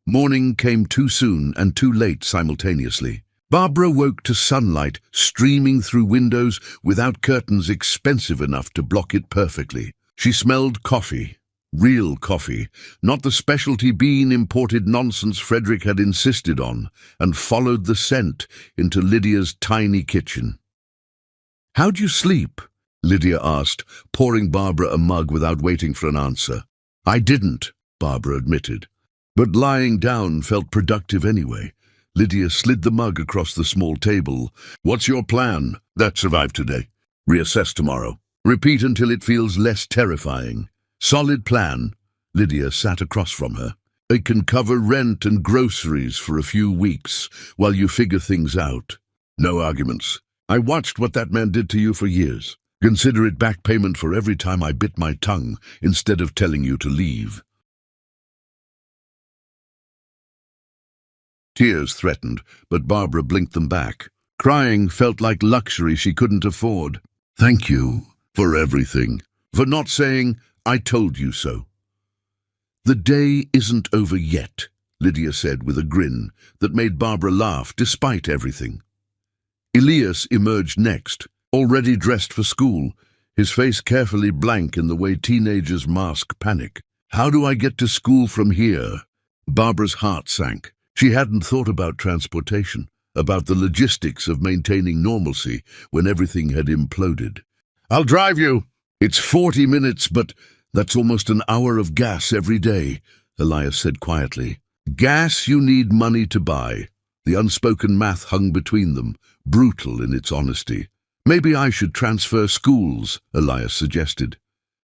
Morning came too soon and too late simultaneously. Barbara woke to sunlight streaming through windows without curtains expensive enough to block it perfectly. She smelled coffee. Real coffee, not the specialty bean imported nonsense Frederick had insisted on, and followed the scent into Lydia's tiny kitchen. "How'd you sleep?" Lydia asked, pouring Barbara a mug without waiting for an answer. "I didn't," Barbara admitted. But lying down felt productive anyway. Lydia slid the mug across the small table. "What's your plan?" "That survived today. Reassess tomorrow. Repeat until it feels less terrifying." "Solid plan." Lydia sat across from her. "It can cover rent and groceries for a few weeks while you figure things out." "No arguments. I watched what that man did to you for years. Consider it back payment for every time I bit my tongue instead of telling you to leave." Tears threatened, but Barbara blinked them back. Crying felt like luxury she couldn't afford. "Thank you for everything. For not saying, 'I told you so.'" "The day isn't over yet," Lydia said with a grin that made Barbara laugh despite everything. Elias emerged next, already dressed for school, his face carefully blank in the way teenagers mask panic. "How do I get to school from here?" Barbara's heart sank. She hadn't thought about transportation, about the logistics of maintaining normalcy when everything had imploded. "I'll drive you. It's 40 minutes, but that's almost an hour of gas every day," Elias said quietly. "Gas you need money to buy." The unspoken math hung between them, brutal in its honesty. "Maybe I should transfer schools," Elias suggested.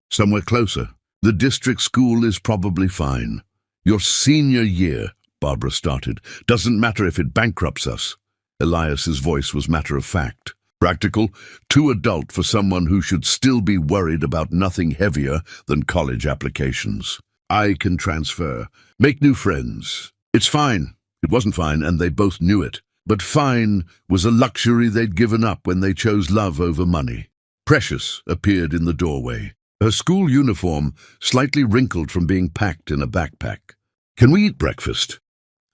"Somewhere closer. The district school is probably fine." "Your senior year," Barbara started, "doesn't matter if it bankrupts us." Elias's voice was matter-of-fact. "Practical, too adult for someone who should still be worried about nothing heavier than college applications. I can transfer, make new friends. It's fine." It wasn't fine, and they both knew it. But fine was a luxury they'd given up when they chose love over money. Precious appeared in the doorway, her school uniform slightly wrinkled from being packed in a backpack. "Can we eat breakfast?"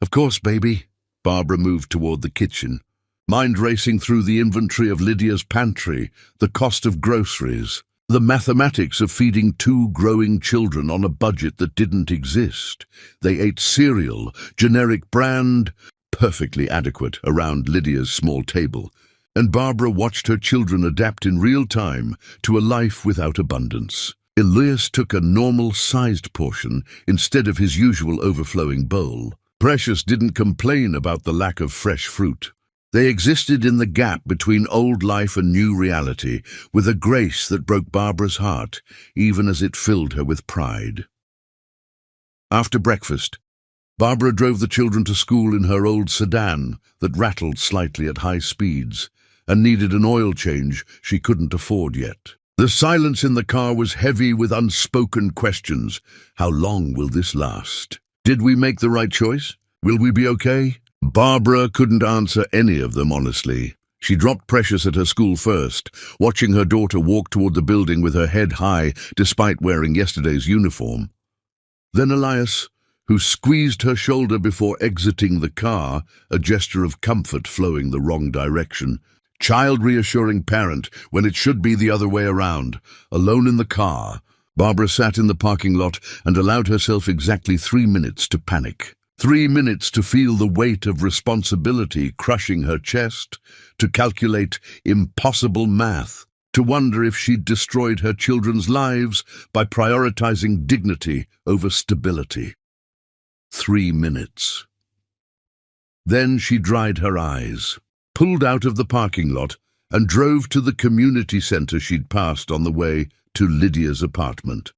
"Of course, baby." Barbara moved toward the kitchen, mind racing through the inventory of Lydia's pantry, the cost of groceries, the mathematics of feeding 2 growing children on a budget that didn't exist. They ate cereal, generic brand, perfectly adequate, around Lydia's small table, and Barbara watched her children adapt in real time to a life without abundance. Elias took a normal-sized portion instead of his usual overflowing bowl. Precious didn't complain about the lack of fresh fruit. They existed in the gap between old life and new reality, with a grace that broke Barbara's heart, even as it filled her with pride. After breakfast, Barbara drove the children to school in her old sedan that rattled slightly at high speeds and needed an oil change she couldn't afford yet. The silence in the car was heavy with unspoken questions. How long will this last? Did we make the right choice? Will we be okay? Barbara couldn't answer any of them honestly. She dropped Precious at her school first, watching her daughter walk toward the building with her head high despite wearing yesterday's uniform. Then Elias, who squeezed her shoulder before exiting the car, a gesture of comfort flowing the wrong direction. Child reassuring parent when it should be the other way around. Alone in the car, Barbara sat in the parking lot and allowed herself exactly 3 minutes to panic. 3 minutes to feel the weight of responsibility crushing her chest, to calculate impossible math, to wonder if she'd destroyed her children's lives by prioritizing dignity over stability. 3 minutes. Then she dried her eyes, pulled out of the parking lot, and drove to the community center she'd passed on the way to Lydia's apartment.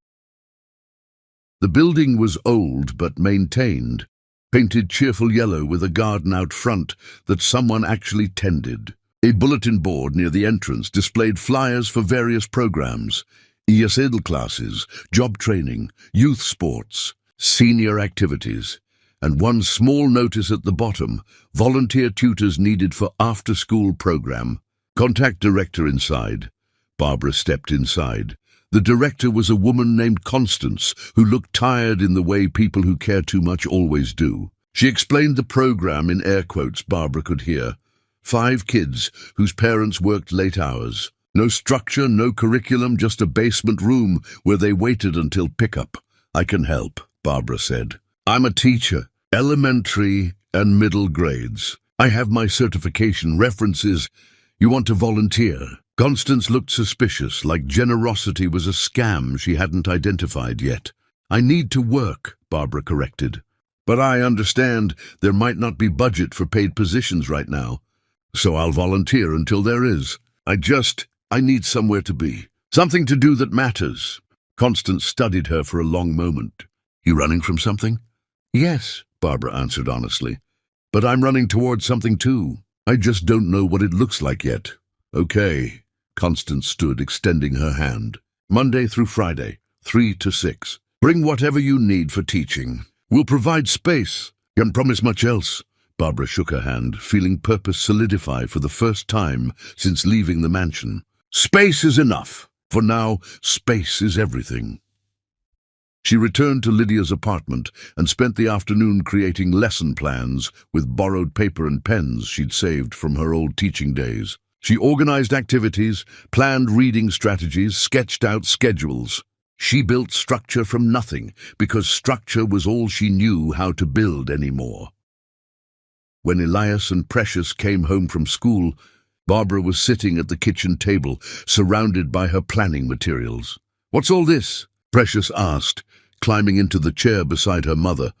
The building was old but maintained, painted cheerful yellow with a garden out front that someone actually tended. A bulletin board near the entrance displayed flyers for various programs: ESL classes, job training, youth sports, senior activities, and one small notice at the bottom: volunteer tutors needed for after-school program. Contact director inside. Barbara stepped inside. The director was a woman named Constance, who looked tired in the way people who care too much always do. She explained the program in air quotes Barbara could hear. 5 kids whose parents worked late hours. No structure, no curriculum, just a basement room where they waited until pickup. I can help, Barbara said. I'm a teacher, elementary and middle grades. I have my certification, references. You want to volunteer? Constance looked suspicious, like generosity was a scam she hadn't identified yet. I need to work, Barbara corrected. But I understand there might not be budget for paid positions right now. So I'll volunteer until there is. I need somewhere to be. Something to do that matters. Constance studied her for a long moment. You running from something? Yes, Barbara answered honestly. But I'm running towards something too. I just don't know what it looks like yet. Okay. Constance stood, extending her hand. Monday through Friday, 3 to 6. Bring whatever you need for teaching. We'll provide space. Can't promise much else. Barbara shook her hand, feeling purpose solidify for the first time since leaving the mansion. Space is enough. For now, space is everything. She returned to Lydia's apartment and spent the afternoon creating lesson plans with borrowed paper and pens she'd saved from her old teaching days. She organized activities, planned reading strategies, sketched out schedules. She built structure from nothing because structure was all she knew how to build anymore. When Elias and Precious came home from school, Barbara was sitting at the kitchen table, surrounded by her planning materials. What's all this? Precious asked, climbing into the chair beside her mother.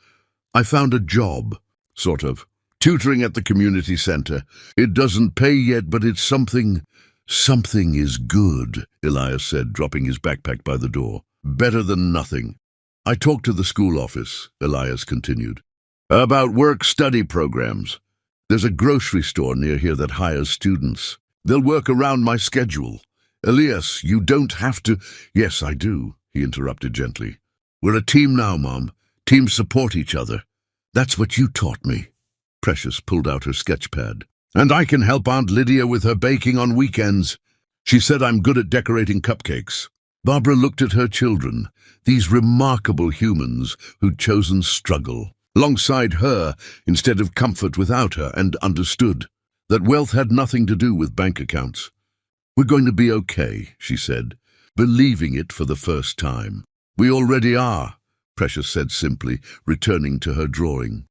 I found a job, sort of. Tutoring at the community center. It doesn't pay yet, but it's something. Something is good, Elias said, dropping his backpack by the door. Better than nothing. I talked to the school office, Elias continued, about work-study programs. There's a grocery store near here that hires students. They'll work around my schedule. Elias, you don't have to. Yes, I do, he interrupted gently. We're a team now, Mom. Teams support each other. That's what you taught me. Precious pulled out her sketch pad. And I can help Aunt Lydia with her baking on weekends. She said I'm good at decorating cupcakes. Barbara looked at her children, these remarkable humans who'd chosen struggle alongside her instead of comfort without her, and understood that wealth had nothing to do with bank accounts. We're going to be okay, she said, believing it for the first time. We already are, Precious said simply, returning to her drawing.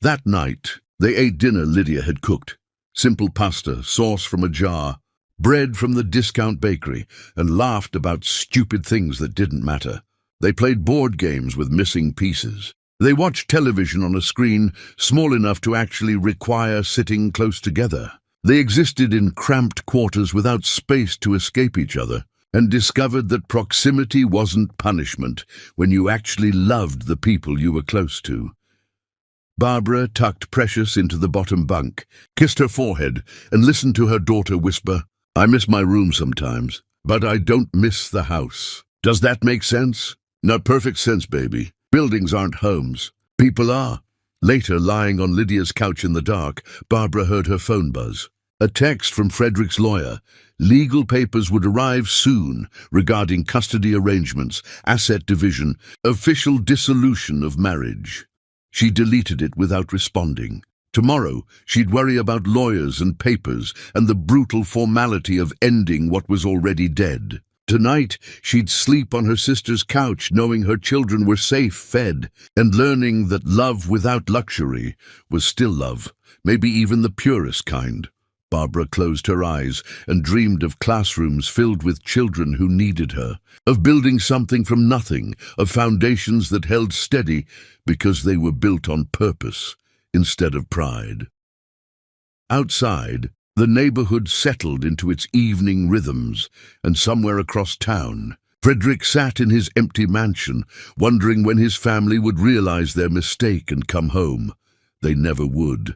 That night, they ate dinner Lydia had cooked. Simple pasta, sauce from a jar, bread from the discount bakery, and laughed about stupid things that didn't matter. They played board games with missing pieces. They watched television on a screen small enough to actually require sitting close together. They existed in cramped quarters without space to escape each other. and discovered that proximity wasn't punishment when you actually loved the people you were close to. Barbara tucked Precious into the bottom bunk, kissed her forehead, and listened to her daughter whisper, "I miss my room sometimes, but I don't miss the house. Does that make sense?" "No, perfect sense, baby. Buildings aren't homes. People are." Later, lying on Lydia's couch in the dark, Barbara heard her phone buzz. A text from Frederick's lawyer. Legal papers would arrive soon regarding custody arrangements, asset division, official dissolution of marriage. She deleted it without responding. Tomorrow, she'd worry about lawyers and papers and the brutal formality of ending what was already dead. Tonight, she'd sleep on her sister's couch knowing her children were safe, fed, and learning that love without luxury was still love, maybe even the purest kind. Barbara closed her eyes and dreamed of classrooms filled with children who needed her, of building something from nothing, of foundations that held steady because they were built on purpose instead of pride. Outside, the neighborhood settled into its evening rhythms, and somewhere across town, Frederick sat in his empty mansion, wondering when his family would realize their mistake and come home. They never would.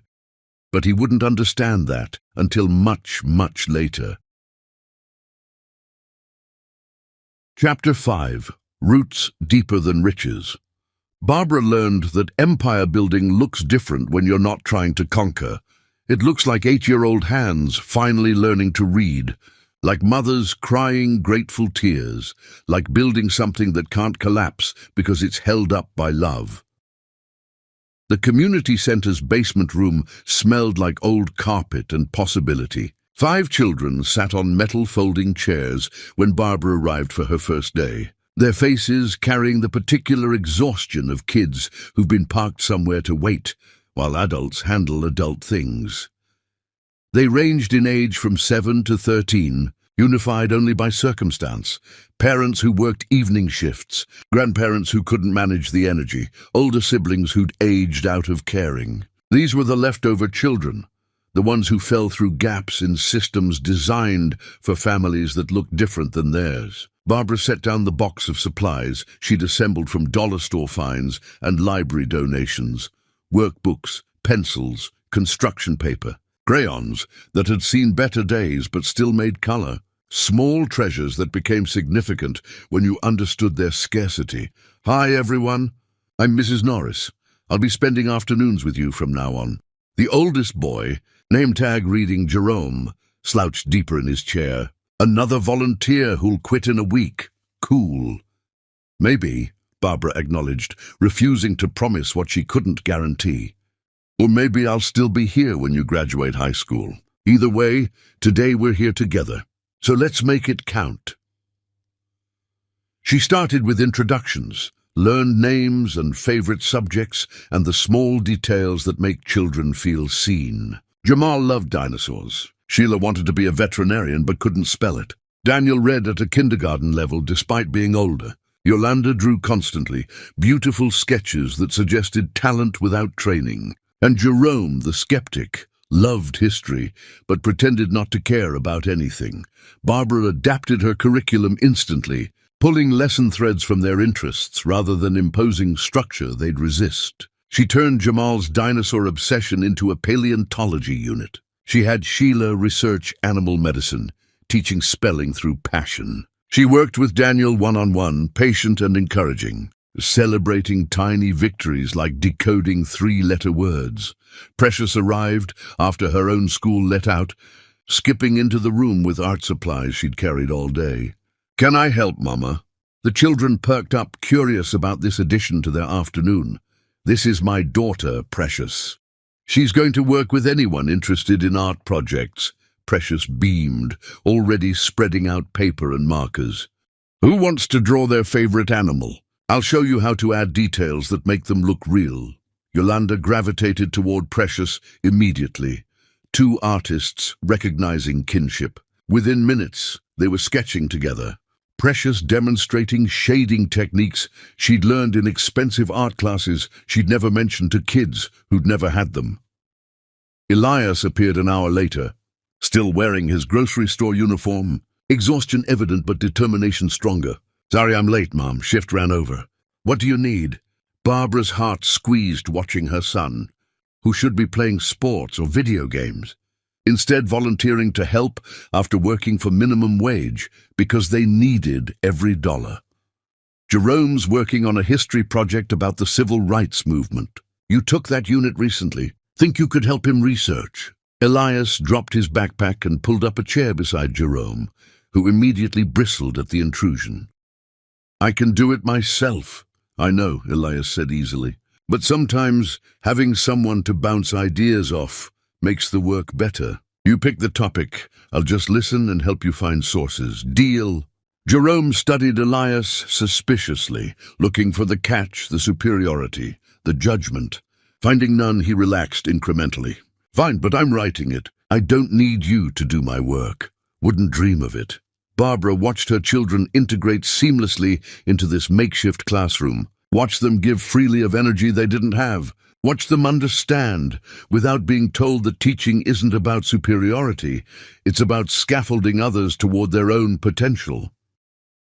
But he wouldn't understand that until much, much later. Chapter 5. Roots Deeper Than Riches. Barbara learned that empire building looks different when you're not trying to conquer. It looks like 8-year-old hands finally learning to read, like mothers crying grateful tears, like building something that can't collapse because it's held up by love. The community center's basement room smelled like old carpet and possibility. 5 children sat on metal folding chairs when Barbara arrived for her first day, their faces carrying the particular exhaustion of kids who've been parked somewhere to wait, while adults handle adult things. They ranged in age from 7 to 13, unified only by circumstance. Parents who worked evening shifts, grandparents who couldn't manage the energy, older siblings who'd aged out of caring. These were the leftover children, the ones who fell through gaps in systems designed for families that looked different than theirs. Barbara set down the box of supplies she'd assembled from dollar store finds and library donations, workbooks, pencils, construction paper, crayons that had seen better days but still made color. Small treasures that became significant when you understood their scarcity. "Hi, everyone. I'm Mrs. Norris. I'll be spending afternoons with you from now on." The oldest boy, name tag reading Jerome, slouched deeper in his chair. "Another volunteer who'll quit in a week. Cool." "Maybe," Barbara acknowledged, refusing to promise what she couldn't guarantee. "Or maybe I'll still be here when you graduate high school. Either way, today we're here together. So let's make it count." She started with introductions, learned names and favorite subjects, and the small details that make children feel seen. Jamal loved dinosaurs. Sheila wanted to be a veterinarian but couldn't spell it. Daniel read at a kindergarten level despite being older. Yolanda drew constantly, beautiful sketches that suggested talent without training. And Jerome, the skeptic, loved history, but pretended not to care about anything. Barbara adapted her curriculum instantly, pulling lesson threads from their interests rather than imposing structure they'd resist. She turned Jamal's dinosaur obsession into a paleontology unit. She had Sheila research animal medicine, teaching spelling through passion. She worked with Daniel one-on-one, patient and encouraging, celebrating tiny victories like decoding 3-letter words. Precious arrived after her own school let out, skipping into the room with art supplies she'd carried all day. "Can I help, Mama?" The children perked up, curious about this addition to their afternoon. "This is my daughter, Precious. She's going to work with anyone interested in art projects." Precious beamed, already spreading out paper and markers. "Who wants to draw their favorite animal? I'll show you how to add details that make them look real." Yolanda gravitated toward Precious immediately, 2 artists recognizing kinship. Within minutes, they were sketching together. Precious demonstrating shading techniques she'd learned in expensive art classes she'd never mentioned to kids who'd never had them. Elias appeared an hour later, still wearing his grocery store uniform, Exhaustion evident but determination stronger. Sorry I'm late, Mom. Shift ran over. What do you need? Barbara's heart squeezed watching her son, who should be playing sports or video games, instead volunteering to help after working for minimum wage because they needed every dollar. Jerome's working on a history project about the civil rights movement. You took that unit recently. Think you could help him research? Elias dropped his backpack and pulled up a chair beside Jerome, who immediately bristled at the intrusion. I can do it myself. I know, Elias said easily. But sometimes having someone to bounce ideas off makes the work better. You pick the topic. I'll just listen and help you find sources. Deal? Jerome studied Elias suspiciously, looking for the catch, the superiority, the judgment. Finding none, he relaxed incrementally. Fine, but I'm writing it. I don't need you to do my work. Wouldn't dream of it. Barbara watched her children integrate seamlessly into this makeshift classroom. Watched them give freely of energy they didn't have. Watched them understand, without being told that teaching isn't about superiority. It's about scaffolding others toward their own potential.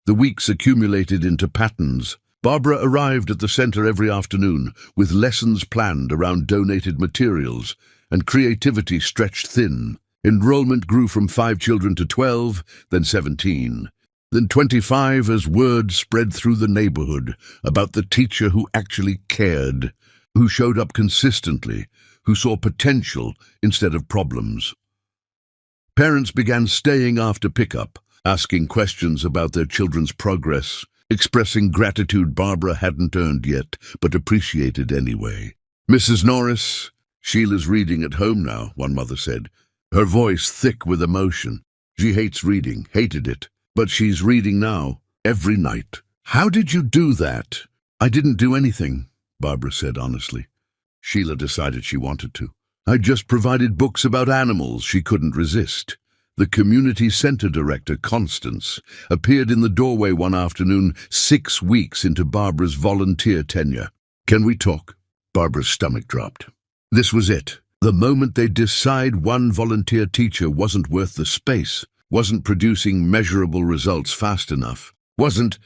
The weeks accumulated into patterns. Barbara arrived at the center every afternoon, with lessons planned around donated materials, and creativity stretched thin. Enrollment grew from 5 children to 12, then 17, then 25 as word spread through the neighborhood about the teacher who actually cared, who showed up consistently, who saw potential instead of problems. Parents began staying after pickup, asking questions about their children's progress, expressing gratitude Barbara hadn't earned yet, but appreciated anyway. Mrs. Norris, Sheila's reading at home now, one mother said, her voice thick with emotion. She hates reading, hated it, but she's reading now, every night. How did you do that? I didn't do anything, Barbara said honestly. Sheila decided she wanted to. I just provided books about animals she couldn't resist. The community center director, Constance, appeared in the doorway one afternoon 6 weeks into Barbara's volunteer tenure. Can we talk? Barbara's stomach dropped. This was it. The moment they'd decide one volunteer teacher wasn't worth the space, wasn't producing measurable results fast enough, wasn't...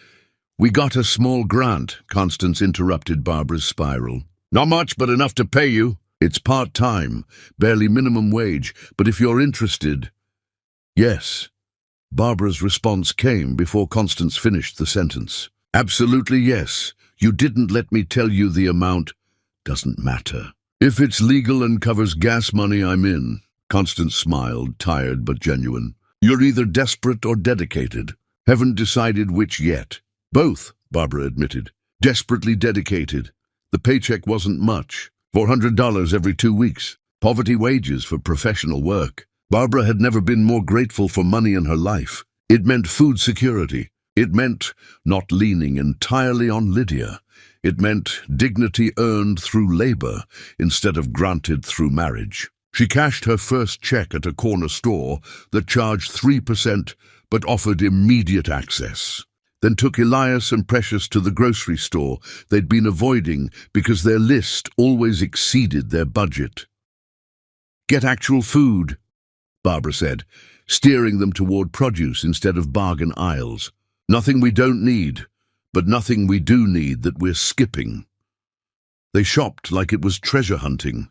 We got a small grant, Constance interrupted Barbara's spiral. Not much, but enough to pay you. It's part-time, barely minimum wage, but if you're interested... Yes. Barbara's response came before Constance finished the sentence. Absolutely yes. You didn't let me tell you the amount. Doesn't matter. If it's legal and covers gas money, I'm in. Constance smiled, tired but genuine. You're either desperate or dedicated. Haven't decided which yet. Both, Barbara admitted. Desperately dedicated. The paycheck wasn't much. $400 every 2 weeks. Poverty wages for professional work. Barbara had never been more grateful for money in her life. It meant food security. It meant not leaning entirely on Lydia. It meant dignity earned through labor instead of granted through marriage. She cashed her first check at a corner store that charged 3% but offered immediate access. Then took Elias and Precious to the grocery store they'd been avoiding because their list always exceeded their budget. Get actual food, Barbara said, steering them toward produce instead of bargain aisles. Nothing we don't need, but nothing we do need that we're skipping. They shopped like it was treasure hunting.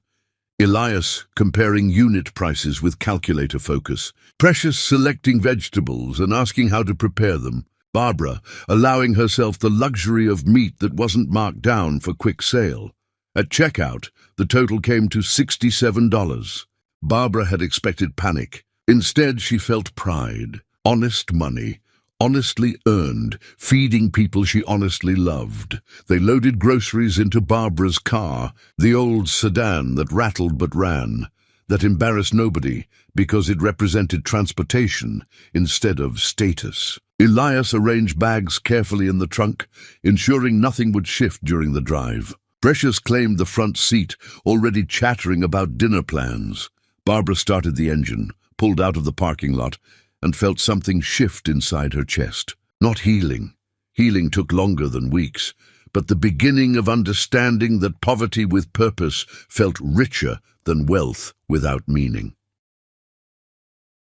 Elias comparing unit prices with calculator focus. Precious selecting vegetables and asking how to prepare them. Barbara allowing herself the luxury of meat that wasn't marked down for quick sale. At checkout, the total came to $67. Barbara had expected panic. Instead, she felt pride, honest money, honestly earned, feeding people she honestly loved. They loaded groceries into Barbara's car, the old sedan that rattled but ran, that embarrassed nobody because it represented transportation instead of status. Elias arranged bags carefully in the trunk, ensuring nothing would shift during the drive. Precious claimed the front seat, already chattering about dinner plans. Barbara started the engine, pulled out of the parking lot, and felt something shift inside her chest. Not healing. Healing took longer than weeks, but the beginning of understanding that poverty with purpose felt richer than wealth without meaning.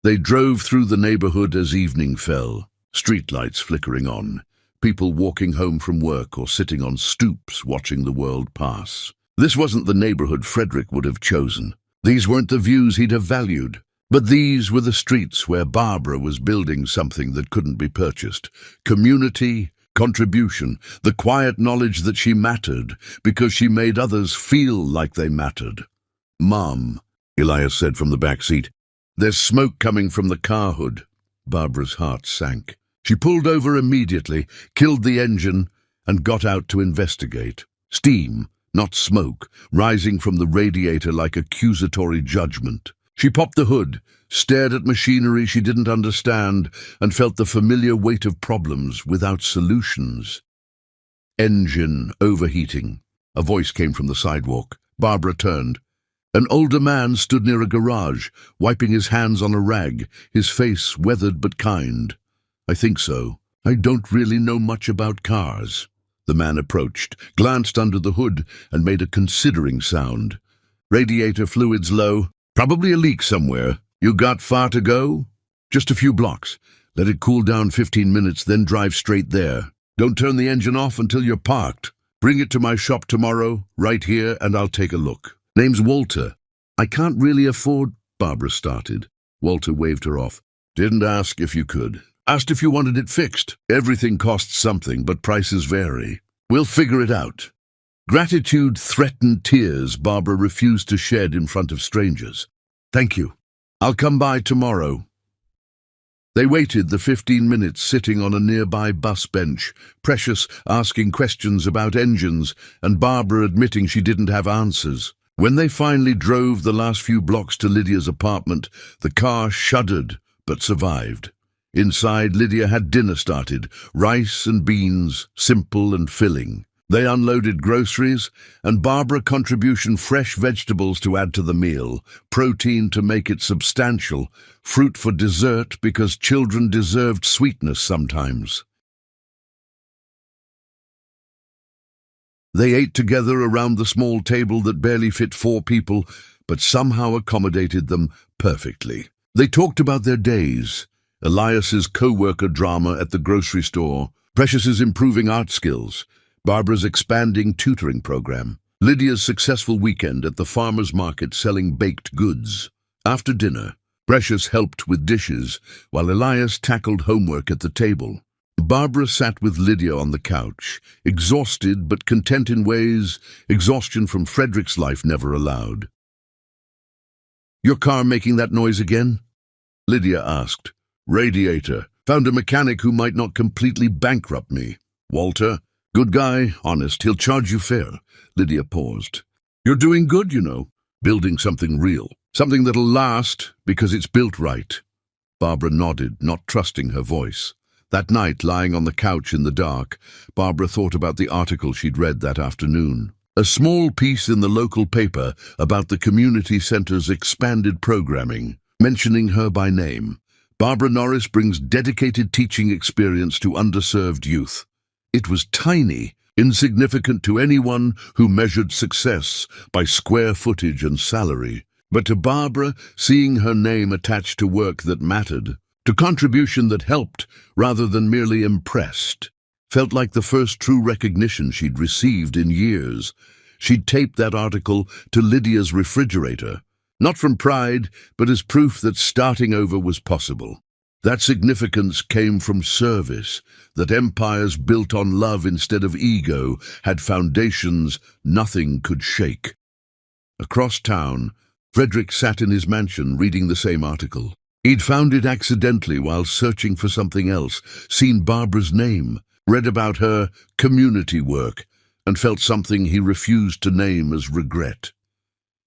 They drove through the neighborhood as evening fell, streetlights flickering on, people walking home from work or sitting on stoops watching the world pass. This wasn't the neighborhood Frederick would have chosen. These weren't the views he'd have valued. But these were the streets where Barbara was building something that couldn't be purchased. Community, contribution, the quiet knowledge that she mattered because she made others feel like they mattered. "Mom," Elias said from the back seat, "there's smoke coming from the car hood." Barbara's heart sank. She pulled over immediately, killed the engine, and got out to investigate. Steam, not smoke, rising from the radiator like accusatory judgment. She popped the hood, stared at machinery she didn't understand, and felt the familiar weight of problems without solutions. Engine overheating. A voice came from the sidewalk. Barbara turned. An older man stood near a garage, wiping his hands on a rag, his face weathered but kind. "I think so. I don't really know much about cars." The man approached, glanced under the hood, and made a considering sound. "Radiator fluid's low. Probably a leak somewhere. You got far to go?" "Just a few blocks. Let it cool down 15 minutes, then drive straight there. Don't turn the engine off until you're parked. Bring it to my shop tomorrow, right here, and I'll take a look." "Name's Walter." "I can't really afford—" Barbara started. Walter waved her off. "Didn't ask if you could. Asked if you wanted it fixed. Everything costs something, but prices vary. We'll figure it out." Gratitude threatened tears Barbara refused to shed in front of strangers. "Thank you. I'll come by tomorrow." They waited the 15 minutes sitting on a nearby bus bench, Precious asking questions about engines and Barbara admitting she didn't have answers. When they finally drove the last few blocks to Lydia's apartment, the car shuddered but survived. Inside, Lydia had dinner started, rice and beans, simple and filling. They unloaded groceries, and Barbara contributed fresh vegetables to add to the meal, protein to make it substantial, fruit for dessert because children deserved sweetness sometimes. They ate together around the small table that barely fit 4 people, but somehow accommodated them perfectly. They talked about their days, Elias's co-worker drama at the grocery store, Precious's improving art skills, Barbara's expanding tutoring program, Lydia's successful weekend at the farmer's market selling baked goods. After dinner, Precious helped with dishes, while Elias tackled homework at the table. Barbara sat with Lydia on the couch, exhausted but content in ways exhaustion from Frederick's life never allowed. "Your car making that noise again?" Lydia asked. "Radiator. Found a mechanic who might not completely bankrupt me. Walter. Good guy, honest, he'll charge you fair." Lydia paused. "You're doing good, you know. Building something real. Something that'll last because it's built right." Barbara nodded, not trusting her voice. That night, lying on the couch in the dark, Barbara thought about the article she'd read that afternoon. A small piece in the local paper about the community center's expanded programming, mentioning her by name. Barbara Norris brings dedicated teaching experience to underserved youth. It was tiny, insignificant to anyone who measured success by square footage and salary. But to Barbara, seeing her name attached to work that mattered, to contribution that helped rather than merely impressed, felt like the first true recognition she'd received in years. She'd taped that article to Lydia's refrigerator, not from pride, but as proof that starting over was possible. That significance came from service, that empires built on love instead of ego had foundations nothing could shake. Across town, Frederick sat in his mansion reading the same article. He'd found it accidentally while searching for something else, seen Barbara's name, read about her community work, and felt something he refused to name as regret.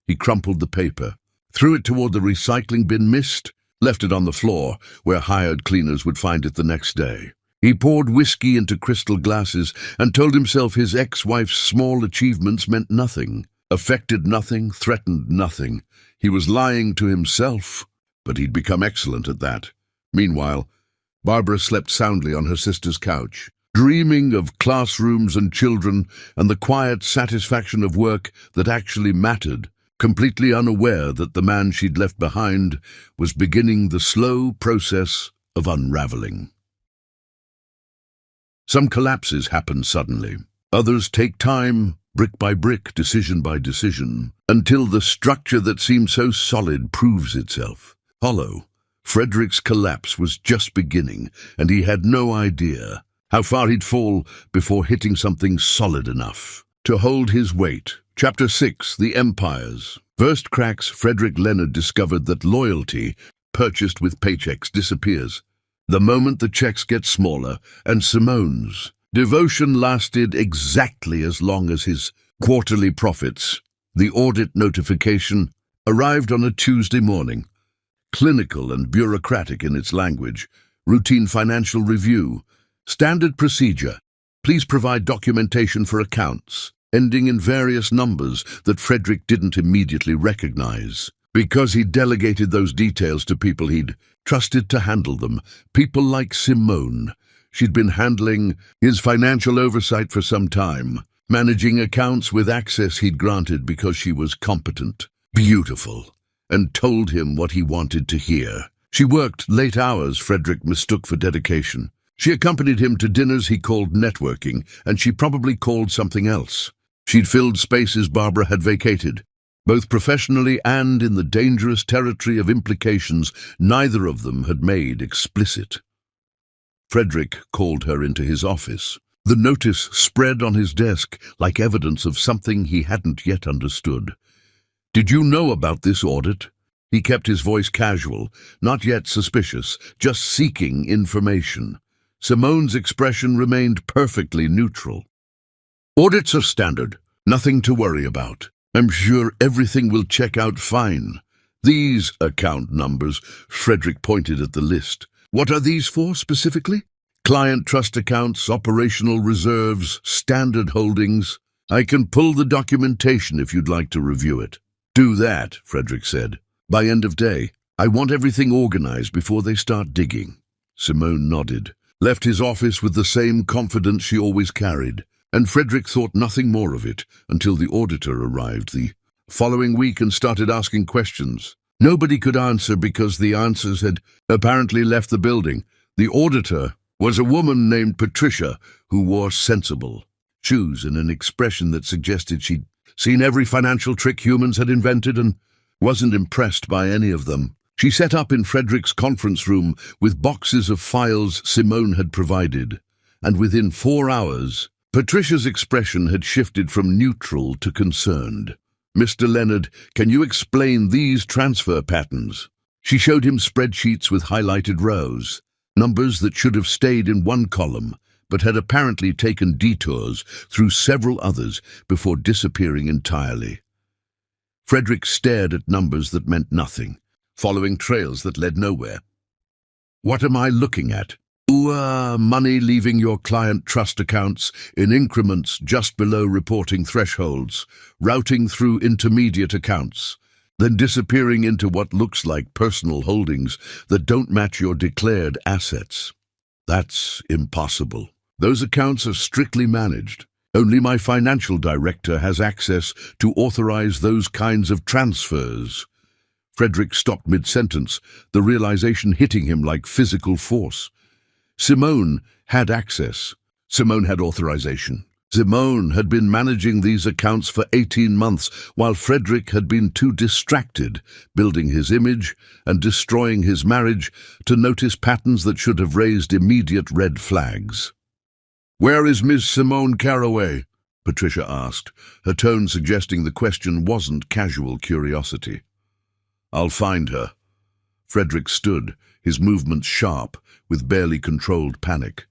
He crumpled the paper, threw it toward the recycling bin, missed, left it on the floor, where hired cleaners would find it the next day. He poured whiskey into crystal glasses and told himself his ex-wife's small achievements meant nothing, affected nothing, threatened nothing. He was lying to himself, but he'd become excellent at that. Meanwhile, Barbara slept soundly on her sister's couch, dreaming of classrooms and children and the quiet satisfaction of work that actually mattered, completely unaware that the man she'd left behind was beginning the slow process of unraveling. Some collapses happen suddenly. Others take time, brick by brick, decision by decision, until the structure that seemed so solid proves itself hollow. Frederick's collapse was just beginning, and he had no idea how far he'd fall before hitting something solid enough to hold his weight. Chapter 6, The Empires. First cracks, Frederick Leonard discovered that loyalty, purchased with paychecks, disappears the moment the checks get smaller, and Simone's devotion lasted exactly as long as his quarterly profits. The audit notification arrived on a Tuesday morning. Clinical and bureaucratic in its language, routine financial review, standard procedure. Please provide documentation for accounts, ending in various numbers that Frederick didn't immediately recognize, because he'd delegated those details to people he'd trusted to handle them, people like Simone. She'd been handling his financial oversight for some time, managing accounts with access he'd granted because she was competent, beautiful, and told him what he wanted to hear. She worked late hours Frederick mistook for dedication. She accompanied him to dinners he called networking, and she probably called something else. She'd filled spaces Barbara had vacated, both professionally and in the dangerous territory of implications neither of them had made explicit. Frederick called her into his office. The notice spread on his desk like evidence of something he hadn't yet understood. "Did you know about this audit?" He kept his voice casual, not yet suspicious, just seeking information. Simone's expression remained perfectly neutral. "Audits are standard. Nothing to worry about. I'm sure everything will check out fine. These account numbers," Frederick pointed at the list. "What are these for specifically?" "Client trust accounts, operational reserves, standard holdings. I can pull the documentation if you'd like to review it." "Do that," Frederick said. "By end of day, I want everything organized before they start digging." Simone nodded, left his office with the same confidence she always carried, and Frederick thought nothing more of it until the auditor arrived the following week and started asking questions. Nobody could answer because the answers had apparently left the building. The auditor was a woman named Patricia who wore sensible shoes and an expression that suggested she'd seen every financial trick humans had invented and wasn't impressed by any of them. She set up in Frederick's conference room with boxes of files Simone had provided, and within 4 hours, Patricia's expression had shifted from neutral to concerned. "Mr. Leonard, can you explain these transfer patterns?" She showed him spreadsheets with highlighted rows, numbers that should have stayed in one column, but had apparently taken detours through several others before disappearing entirely. Frederick stared at numbers that meant nothing, following trails that led nowhere. "What am I looking at?" Money leaving your client trust accounts in increments just below reporting thresholds, routing through intermediate accounts, then disappearing into what looks like personal holdings that don't match your declared assets. That's impossible. Those accounts are strictly managed. Only my financial director has access to authorize those kinds of transfers." Frederick stopped mid-sentence, the realization hitting him like physical force. Simone had access. Simone had authorization. Simone had been managing these accounts for 18 months, while Frederick had been too distracted, building his image and destroying his marriage, to notice patterns that should have raised immediate red flags. "Where is Miss Simone Caraway?" Patricia asked, her tone suggesting the question wasn't casual curiosity. "I'll find her." Frederick stood, his movements sharp, with barely controlled panic.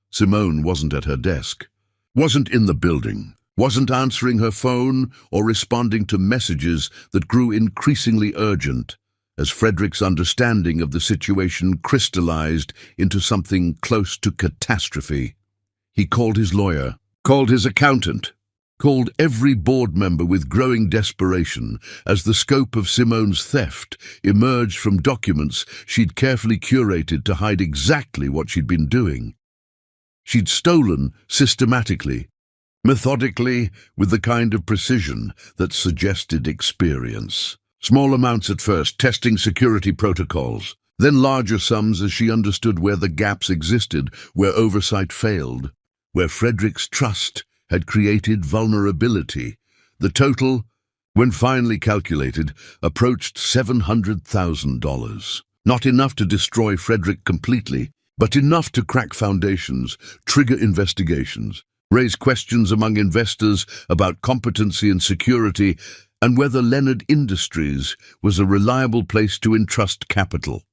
Simone wasn't at her desk, wasn't in the building, wasn't answering her phone or responding to messages that grew increasingly urgent as Frederick's understanding of the situation crystallized into something close to catastrophe. He called his lawyer, called his accountant, called every board member with growing desperation as the scope of Simone's theft emerged from documents she'd carefully curated to hide exactly what she'd been doing. She'd stolen systematically methodically, with the kind of precision that suggested experience. Small amounts at first, testing security protocols, then larger sums as she understood where the gaps existed, where oversight failed, where Frederick's trust had created vulnerability. The total, when finally calculated, approached $700,000. Not enough to destroy Frederick completely, but enough to crack foundations, trigger investigations, raise questions among investors about competency and security, and whether Leonard Industries was a reliable place to entrust capital.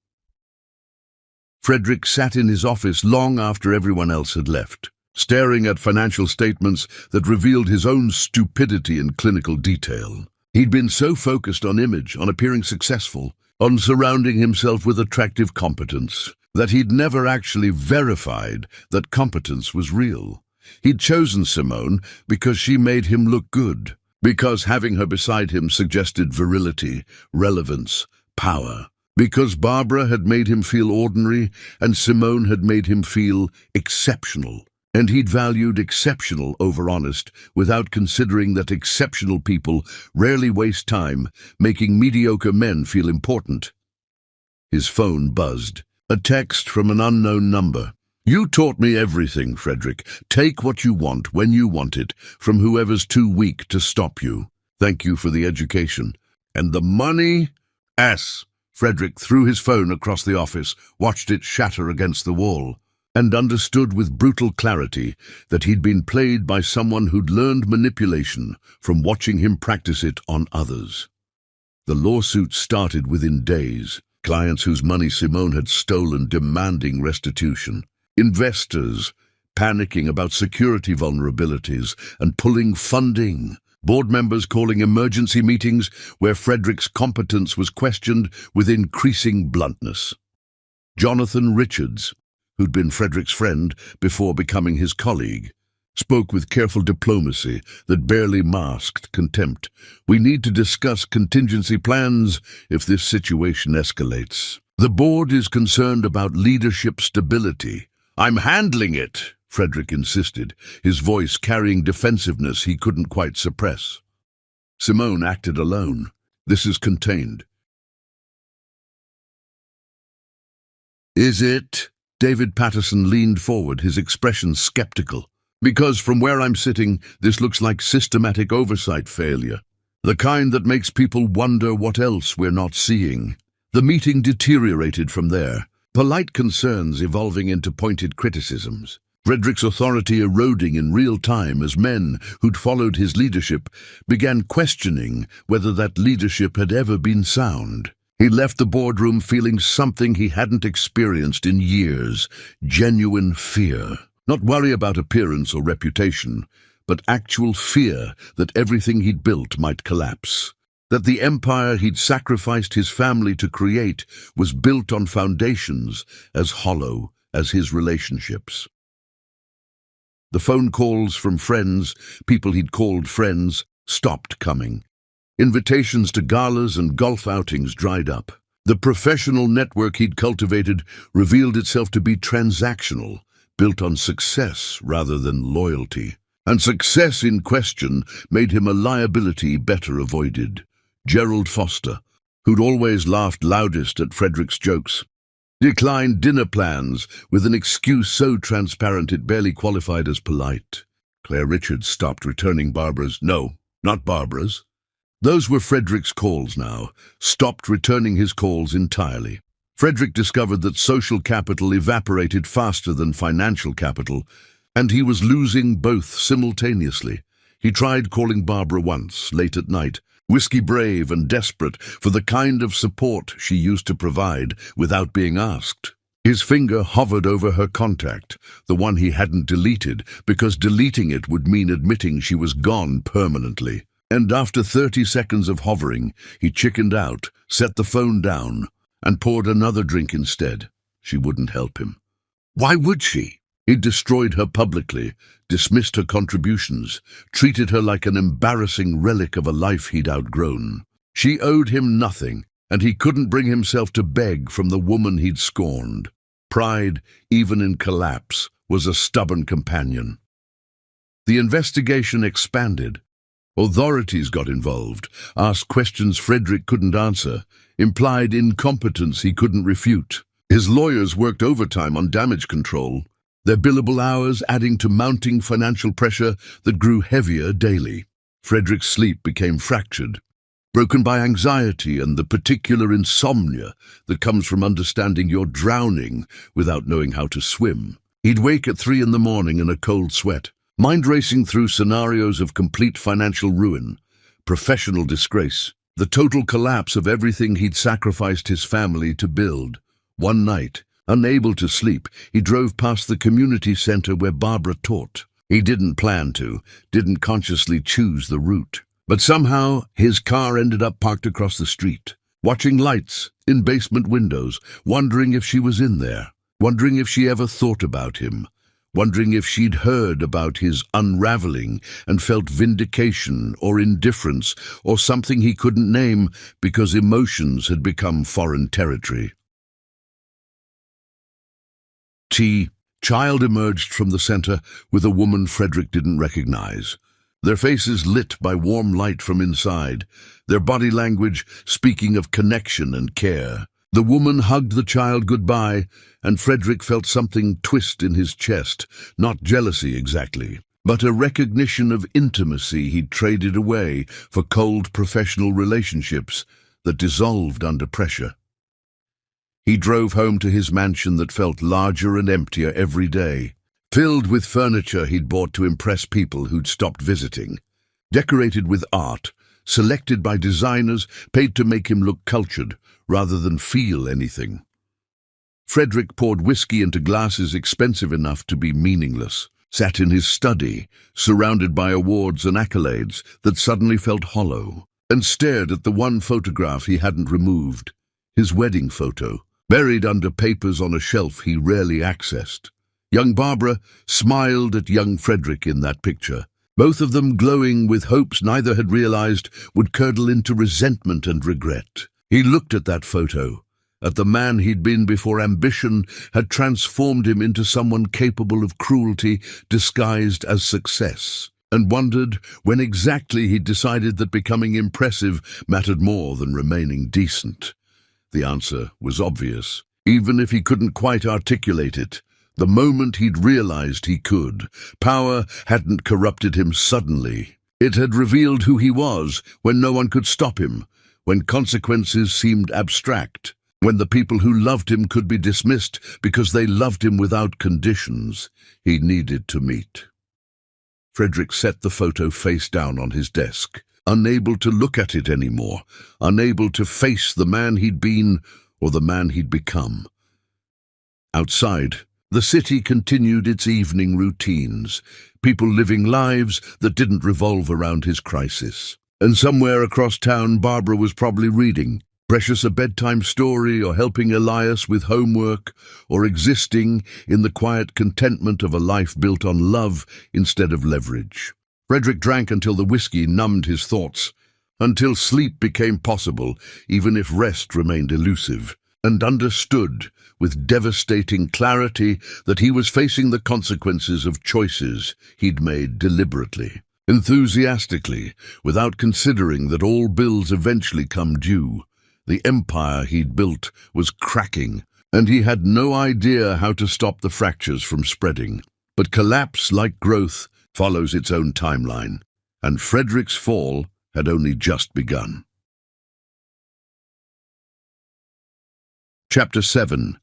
Frederick sat in his office long after everyone else had left, staring at financial statements that revealed his own stupidity in clinical detail. He'd been so focused on image, on appearing successful, on surrounding himself with attractive competence, that he'd never actually verified that competence was real. He'd chosen Simone because she made him look good, because having her beside him suggested virility, relevance, power, because Barbara had made him feel ordinary and Simone had made him feel exceptional. And he'd valued exceptional over honest, without considering that exceptional people rarely waste time making mediocre men feel important. His phone buzzed. A text from an unknown number. "You taught me everything, Frederick. Take what you want when you want it, from whoever's too weak to stop you. Thank you for the education. And the money?" Frederick threw his phone across the office, watched it shatter against the wall, and understood with brutal clarity that he'd been played by someone who'd learned manipulation from watching him practice it on others. The lawsuit started within days. Clients whose money Simone had stolen demanding restitution. Investors panicking about security vulnerabilities and pulling funding. Board members calling emergency meetings where Frederick's competence was questioned with increasing bluntness. Jonathan Richards, who'd been Frederick's friend before becoming his colleague, spoke with careful diplomacy that barely masked contempt. "We need to discuss contingency plans if this situation escalates. The board is concerned about leadership stability." "I'm handling it," Frederick insisted, his voice carrying defensiveness he couldn't quite suppress. Simone acted alone. "This is contained." "Is it?" David Patterson leaned forward, his expression skeptical. "Because from where I'm sitting, this looks like systematic oversight failure. The kind that makes people wonder what else we're not seeing." The meeting deteriorated from there, polite concerns evolving into pointed criticisms. Frederick's authority eroding in real time as men who'd followed his leadership began questioning whether that leadership had ever been sound. He left the boardroom feeling something he hadn't experienced in years, genuine fear. Not worry about appearance or reputation, but actual fear that everything he'd built might collapse. That the empire he'd sacrificed his family to create was built on foundations as hollow as his relationships. The phone calls from friends, people he'd called friends, stopped coming. Invitations to galas and golf outings dried up. The professional network he'd cultivated revealed itself to be transactional, built on success rather than loyalty. And success in question made him a liability better avoided. Gerald Foster, who'd always laughed loudest at Frederick's jokes, declined dinner plans with an excuse so transparent it barely qualified as polite. Claire Richards stopped returning Barbara's, no, not Barbara's. Those were Frederick's calls now, stopped returning his calls entirely. Frederick discovered that social capital evaporated faster than financial capital, and he was losing both simultaneously. He tried calling Barbara once, late at night, whiskey brave and desperate for the kind of support she used to provide without being asked. His finger hovered over her contact, the one he hadn't deleted, because deleting it would mean admitting she was gone permanently. And after 30 seconds of hovering, he chickened out, set the phone down, and poured another drink instead. She wouldn't help him. Why would she? He'd destroyed her publicly, dismissed her contributions, treated her like an embarrassing relic of a life he'd outgrown. She owed him nothing, and he couldn't bring himself to beg from the woman he'd scorned. Pride, even in collapse, was a stubborn companion. The investigation expanded. Authorities got involved, asked questions Frederick couldn't answer, implied incompetence he couldn't refute. His lawyers worked overtime on damage control, their billable hours adding to mounting financial pressure that grew heavier daily. Frederick's sleep became fractured, broken by anxiety and the particular insomnia that comes from understanding you're drowning without knowing how to swim. He'd wake at 3 a.m. in a cold sweat, mind racing through scenarios of complete financial ruin, professional disgrace, the total collapse of everything he'd sacrificed his family to build. One night, unable to sleep, he drove past the community center where Barbara taught. He didn't plan to, didn't consciously choose the route. But somehow, his car ended up parked across the street, watching lights in basement windows, wondering if she was in there, wondering if she ever thought about him, wondering if she'd heard about his unraveling and felt vindication or indifference or something he couldn't name because emotions had become foreign territory. Child emerged from the center with a woman Frederick didn't recognize. Their faces lit by warm light from inside, their body language speaking of connection and care. The woman hugged the child goodbye, and Frederick felt something twist in his chest, not jealousy exactly, but a recognition of intimacy he'd traded away for cold professional relationships that dissolved under pressure. He drove home to his mansion that felt larger and emptier every day, filled with furniture he'd bought to impress people who'd stopped visiting, decorated with art, selected by designers paid to make him look cultured rather than feel anything. Frederick poured whiskey into glasses expensive enough to be meaningless, sat in his study, surrounded by awards and accolades that suddenly felt hollow, and stared at the one photograph he hadn't removed, his wedding photo, buried under papers on a shelf he rarely accessed. Young Barbara smiled at young Frederick in that picture, both of them glowing with hopes neither had realized would curdle into resentment and regret. He looked at that photo, at the man he'd been before ambition had transformed him into someone capable of cruelty disguised as success, and wondered when exactly he'd decided that becoming impressive mattered more than remaining decent. The answer was obvious, even if he couldn't quite articulate it. The moment he'd realized he could, power hadn't corrupted him suddenly. It had revealed who he was when no one could stop him, when consequences seemed abstract, when the people who loved him could be dismissed because they loved him without conditions he needed to meet. Frederick set the photo face down on his desk, unable to look at it anymore, unable to face the man he'd been or the man he'd become. Outside, the city continued its evening routines, people living lives that didn't revolve around his crisis. And somewhere across town, Barbara was probably reading, Precious a bedtime story, or helping Elias with homework, or existing in the quiet contentment of a life built on love instead of leverage. Frederick drank until the whiskey numbed his thoughts, until sleep became possible, even if rest remained elusive, and understood with devastating clarity that he was facing the consequences of choices he'd made deliberately, enthusiastically, without considering that all bills eventually come due. The empire he'd built was cracking, and he had no idea how to stop the fractures from spreading. But collapse, like growth, follows its own timeline, and Frederick's fall had only just begun. Chapter 7.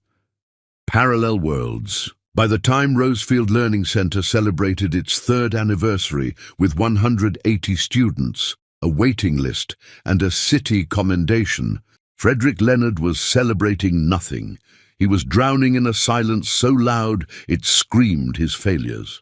Parallel Worlds. By the time Rosefield Learning Center celebrated its 3rd anniversary with 180 students, a waiting list, and a city commendation, Frederick Leonard was celebrating nothing. He was drowning in a silence so loud it screamed his failures.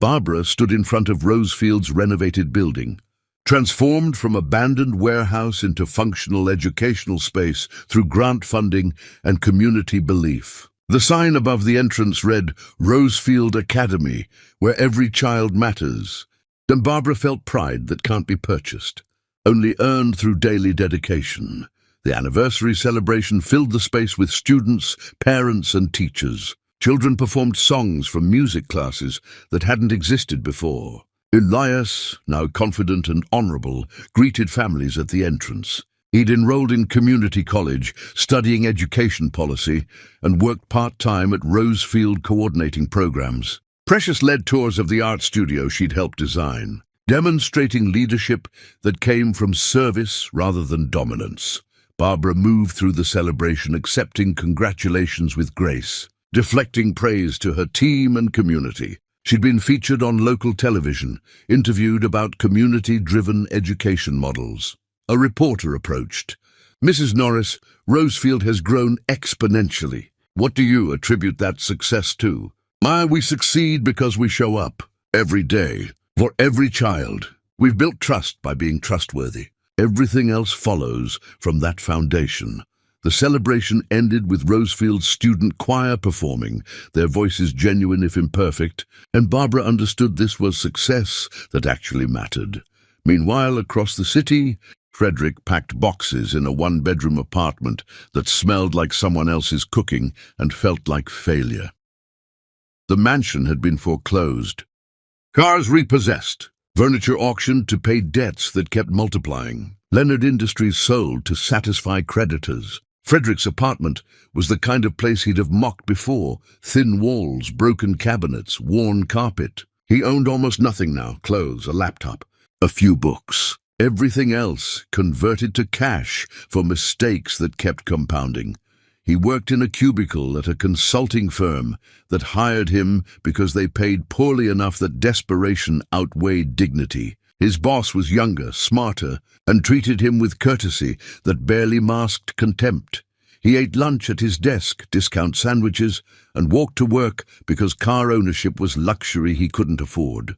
Barbara stood in front of Rosefield's renovated building, transformed from abandoned warehouse into functional educational space through grant funding and community belief. The sign above the entrance read, Rosefield Academy, where every child matters. And Barbara felt pride that can't be purchased, only earned through daily dedication. The anniversary celebration filled the space with students, parents, and teachers. Children performed songs from music classes that hadn't existed before. Elias, now confident and honorable, greeted families at the entrance. He'd enrolled in community college, studying education policy, and worked part-time at Rosefield coordinating programs. Precious led tours of the art studio she'd helped design, demonstrating leadership that came from service rather than dominance. Barbara moved through the celebration, accepting congratulations with grace, deflecting praise to her team and community. She'd been featured on local television, interviewed about community-driven education models. A reporter approached. "Mrs. Norris, Rosefield has grown exponentially. What do you attribute that success to?" We succeed because we show up every day for every child. We've built trust by being trustworthy. Everything else follows from that foundation." The celebration ended with Rosefield's student choir performing, their voices genuine if imperfect, and Barbara understood this was success that actually mattered. Meanwhile, across the city, Frederick packed boxes in a one-bedroom apartment that smelled like someone else's cooking and felt like failure. The mansion had been foreclosed, cars repossessed, furniture auctioned to pay debts that kept multiplying. Leonard Industries sold to satisfy creditors. Frederick's apartment was the kind of place he'd have mocked before: thin walls, broken cabinets, worn carpet. He owned almost nothing now: clothes, a laptop, a few books. Everything else converted to cash for mistakes that kept compounding. He worked in a cubicle at a consulting firm that hired him because they paid poorly enough that desperation outweighed dignity. His boss was younger, smarter, and treated him with courtesy that barely masked contempt. He ate lunch at his desk, discount sandwiches, and walked to work because car ownership was luxury he couldn't afford.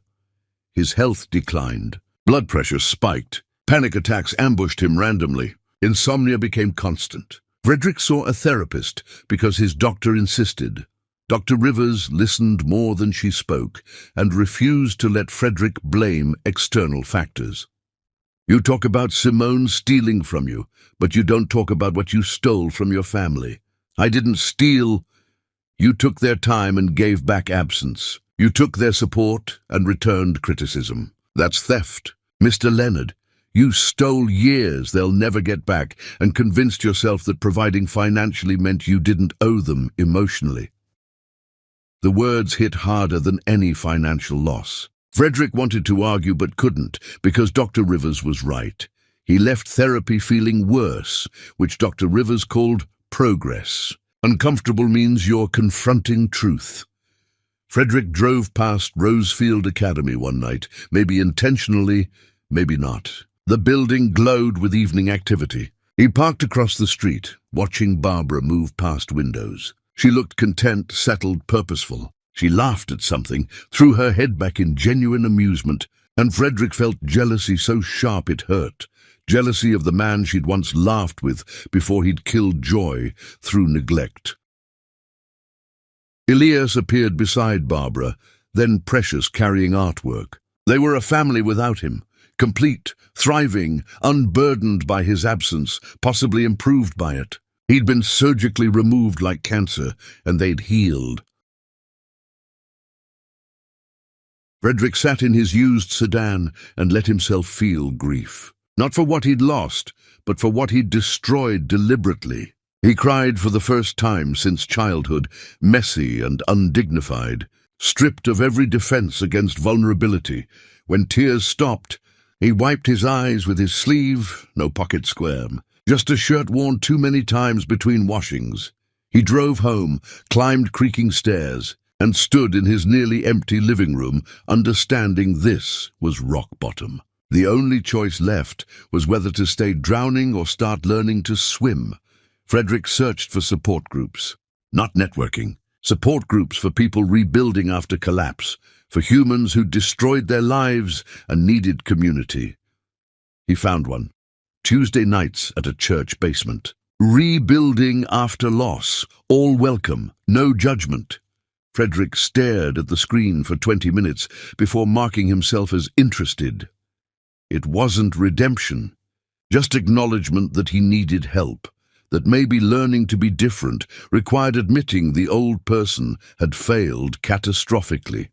His health declined. Blood pressure spiked. Panic attacks ambushed him randomly. Insomnia became constant. Frederick saw a therapist because his doctor insisted. Dr. Rivers listened more than she spoke and refused to let Frederick blame external factors. "You talk about Simone stealing from you, but you don't talk about what you stole from your family. I didn't steal. You took their time and gave back absence. You took their support and returned criticism. That's theft. Mr. Leonard, you stole years they'll never get back and convinced yourself that providing financially meant you didn't owe them emotionally." The words hit harder than any financial loss. Frederick wanted to argue but couldn't because Dr. Rivers was right. He left therapy feeling worse, which Dr. Rivers called progress. Uncomfortable means you're confronting truth. Frederick drove past Rosefield Academy one night, maybe intentionally, maybe not. The building glowed with evening activity. He parked across the street, watching Barbara move past windows. She looked content, settled, purposeful. She laughed at something, threw her head back in genuine amusement, and Frederick felt jealousy so sharp it hurt. Jealousy of the man she'd once laughed with before he'd killed joy through neglect. Elias appeared beside Barbara, then Precious carrying artwork. They were a family without him, complete, thriving, unburdened by his absence, possibly improved by it. He'd been surgically removed like cancer, and they'd healed. Frederick sat in his used sedan and let himself feel grief. Not for what he'd lost, but for what he'd destroyed deliberately. He cried for the first time since childhood, messy and undignified, stripped of every defense against vulnerability. When tears stopped, he wiped his eyes with his sleeve, no pocket square, just a shirt worn too many times between washings. He drove home, climbed creaking stairs, and stood in his nearly empty living room, understanding this was rock bottom. The only choice left was whether to stay drowning or start learning to swim. Frederick searched for support groups, not networking. Support groups for people rebuilding after collapse, for humans who destroyed their lives and needed community. He found one. Tuesday nights at a church basement. Rebuilding after loss, all welcome, no judgment. Frederick stared at the screen for 20 minutes before marking himself as interested. It wasn't redemption, just acknowledgement that he needed help, that maybe learning to be different required admitting the old person had failed catastrophically.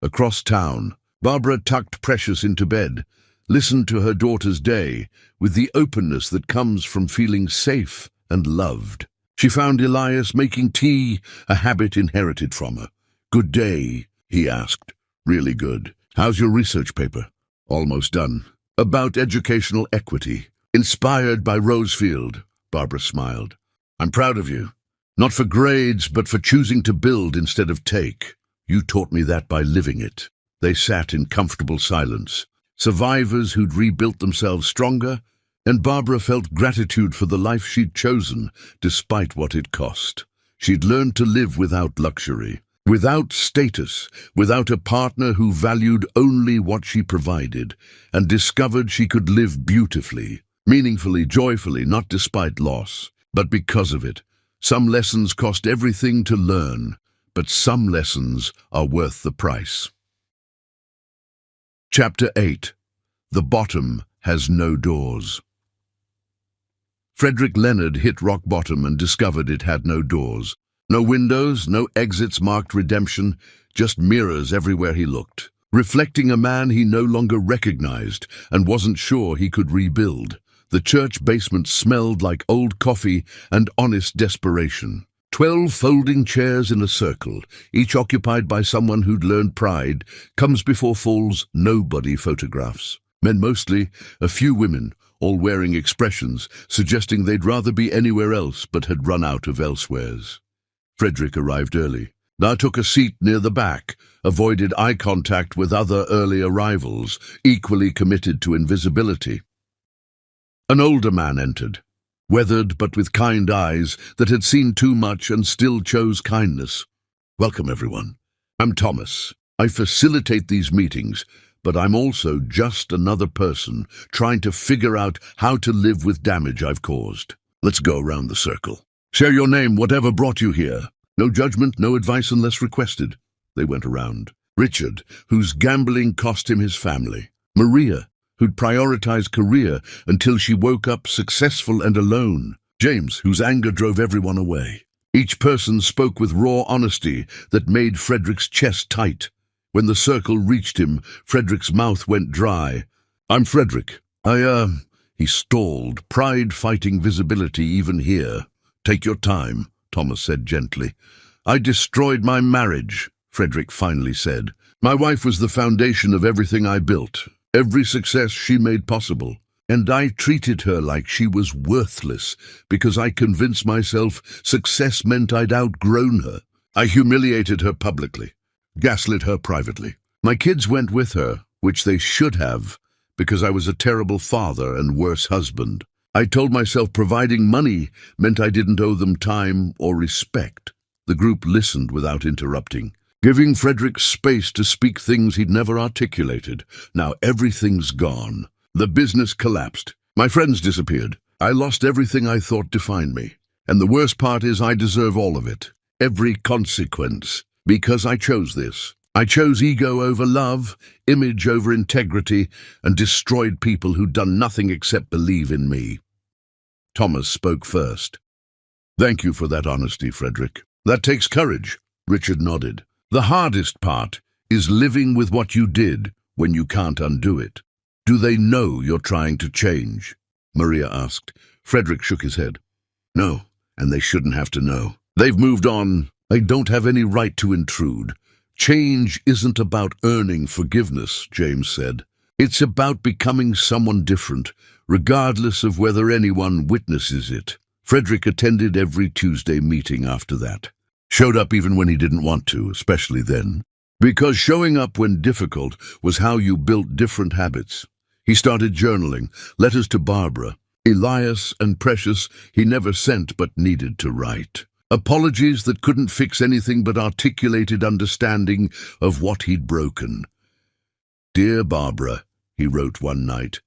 Across town, Barbara tucked Precious into bed, listened to her daughter's day with the openness that comes from feeling safe and loved. She found Elias making tea, a habit inherited from her. "Good day," he asked. "Really good. How's your research paper?" "Almost done. About educational equity. Inspired by Rosefield," Barbara smiled. "I'm proud of you. Not for grades, but for choosing to build instead of take. You taught me that by living it." They sat in comfortable silence, survivors who'd rebuilt themselves stronger, and Barbara felt gratitude for the life she'd chosen, despite what it cost. She'd learned to live without luxury, without status, without a partner who valued only what she provided, and discovered she could live beautifully, meaningfully, joyfully, not despite loss, but because of it. Some lessons cost everything to learn, but some lessons are worth the price. Chapter 8. The Bottom Has No Doors. Frederick Leonard hit rock bottom and discovered it had no doors. No windows, no exits marked redemption, just mirrors everywhere he looked, reflecting a man he no longer recognized and wasn't sure he could rebuild. The church basement smelled like old coffee and honest desperation. 12 folding chairs in a circle, each occupied by someone who'd learned pride, comes before falls nobody photographs. Men mostly, a few women, all wearing expressions, suggesting they'd rather be anywhere else but had run out of elsewheres. Frederick arrived early. Now took a seat near the back, avoided eye contact with other early arrivals, equally committed to invisibility. An older man entered, weathered but with kind eyes that had seen too much and still chose kindness. "Welcome, everyone. I'm Thomas. I facilitate these meetings, but I'm also just another person trying to figure out how to live with damage I've caused. Let's go around the circle. Share your name, whatever brought you here. No judgment, no advice unless requested." They went around. Richard, whose gambling cost him his family. Maria, who'd prioritized career until she woke up successful and alone. James, whose anger drove everyone away. Each person spoke with raw honesty that made Frederick's chest tight. When the circle reached him, Frederick's mouth went dry. "I'm Frederick. He stalled, pride fighting visibility even here. "Take your time," Thomas said gently. "I destroyed my marriage," Frederick finally said. "My wife was the foundation of everything I built, every success she made possible. And I treated her like she was worthless because I convinced myself success meant I'd outgrown her. I humiliated her publicly, gaslit her privately. My kids went with her, which they should have, because I was a terrible father and worse husband. I told myself providing money meant I didn't owe them time or respect." The group listened without interrupting, giving Frederick space to speak things he'd never articulated. Now everything's gone. The business collapsed. My friends disappeared. I lost everything I thought defined me. And the worst part is I deserve all of it. Every consequence. Because I chose this. I chose ego over love, image over integrity, and destroyed people who'd done nothing except believe in me. Thomas spoke first. "Thank you for that honesty, Frederick. That takes courage." Richard nodded. "The hardest part is living with what you did when you can't undo it." "Do they know you're trying to change?" Maria asked. Frederick shook his head. "No, and they shouldn't have to know. They've moved on. I don't have any right to intrude. Change isn't about earning forgiveness," James said. "It's about becoming someone different, regardless of whether anyone witnesses it." Frederick attended every Tuesday meeting after that. Showed up even when he didn't want to, especially then. Because showing up when difficult was how you built different habits. He started journaling, letters to Barbara, Elias and Precious he never sent but needed to write. Apologies that couldn't fix anything but articulated understanding of what he'd broken. "Dear Barbara," he wrote one night.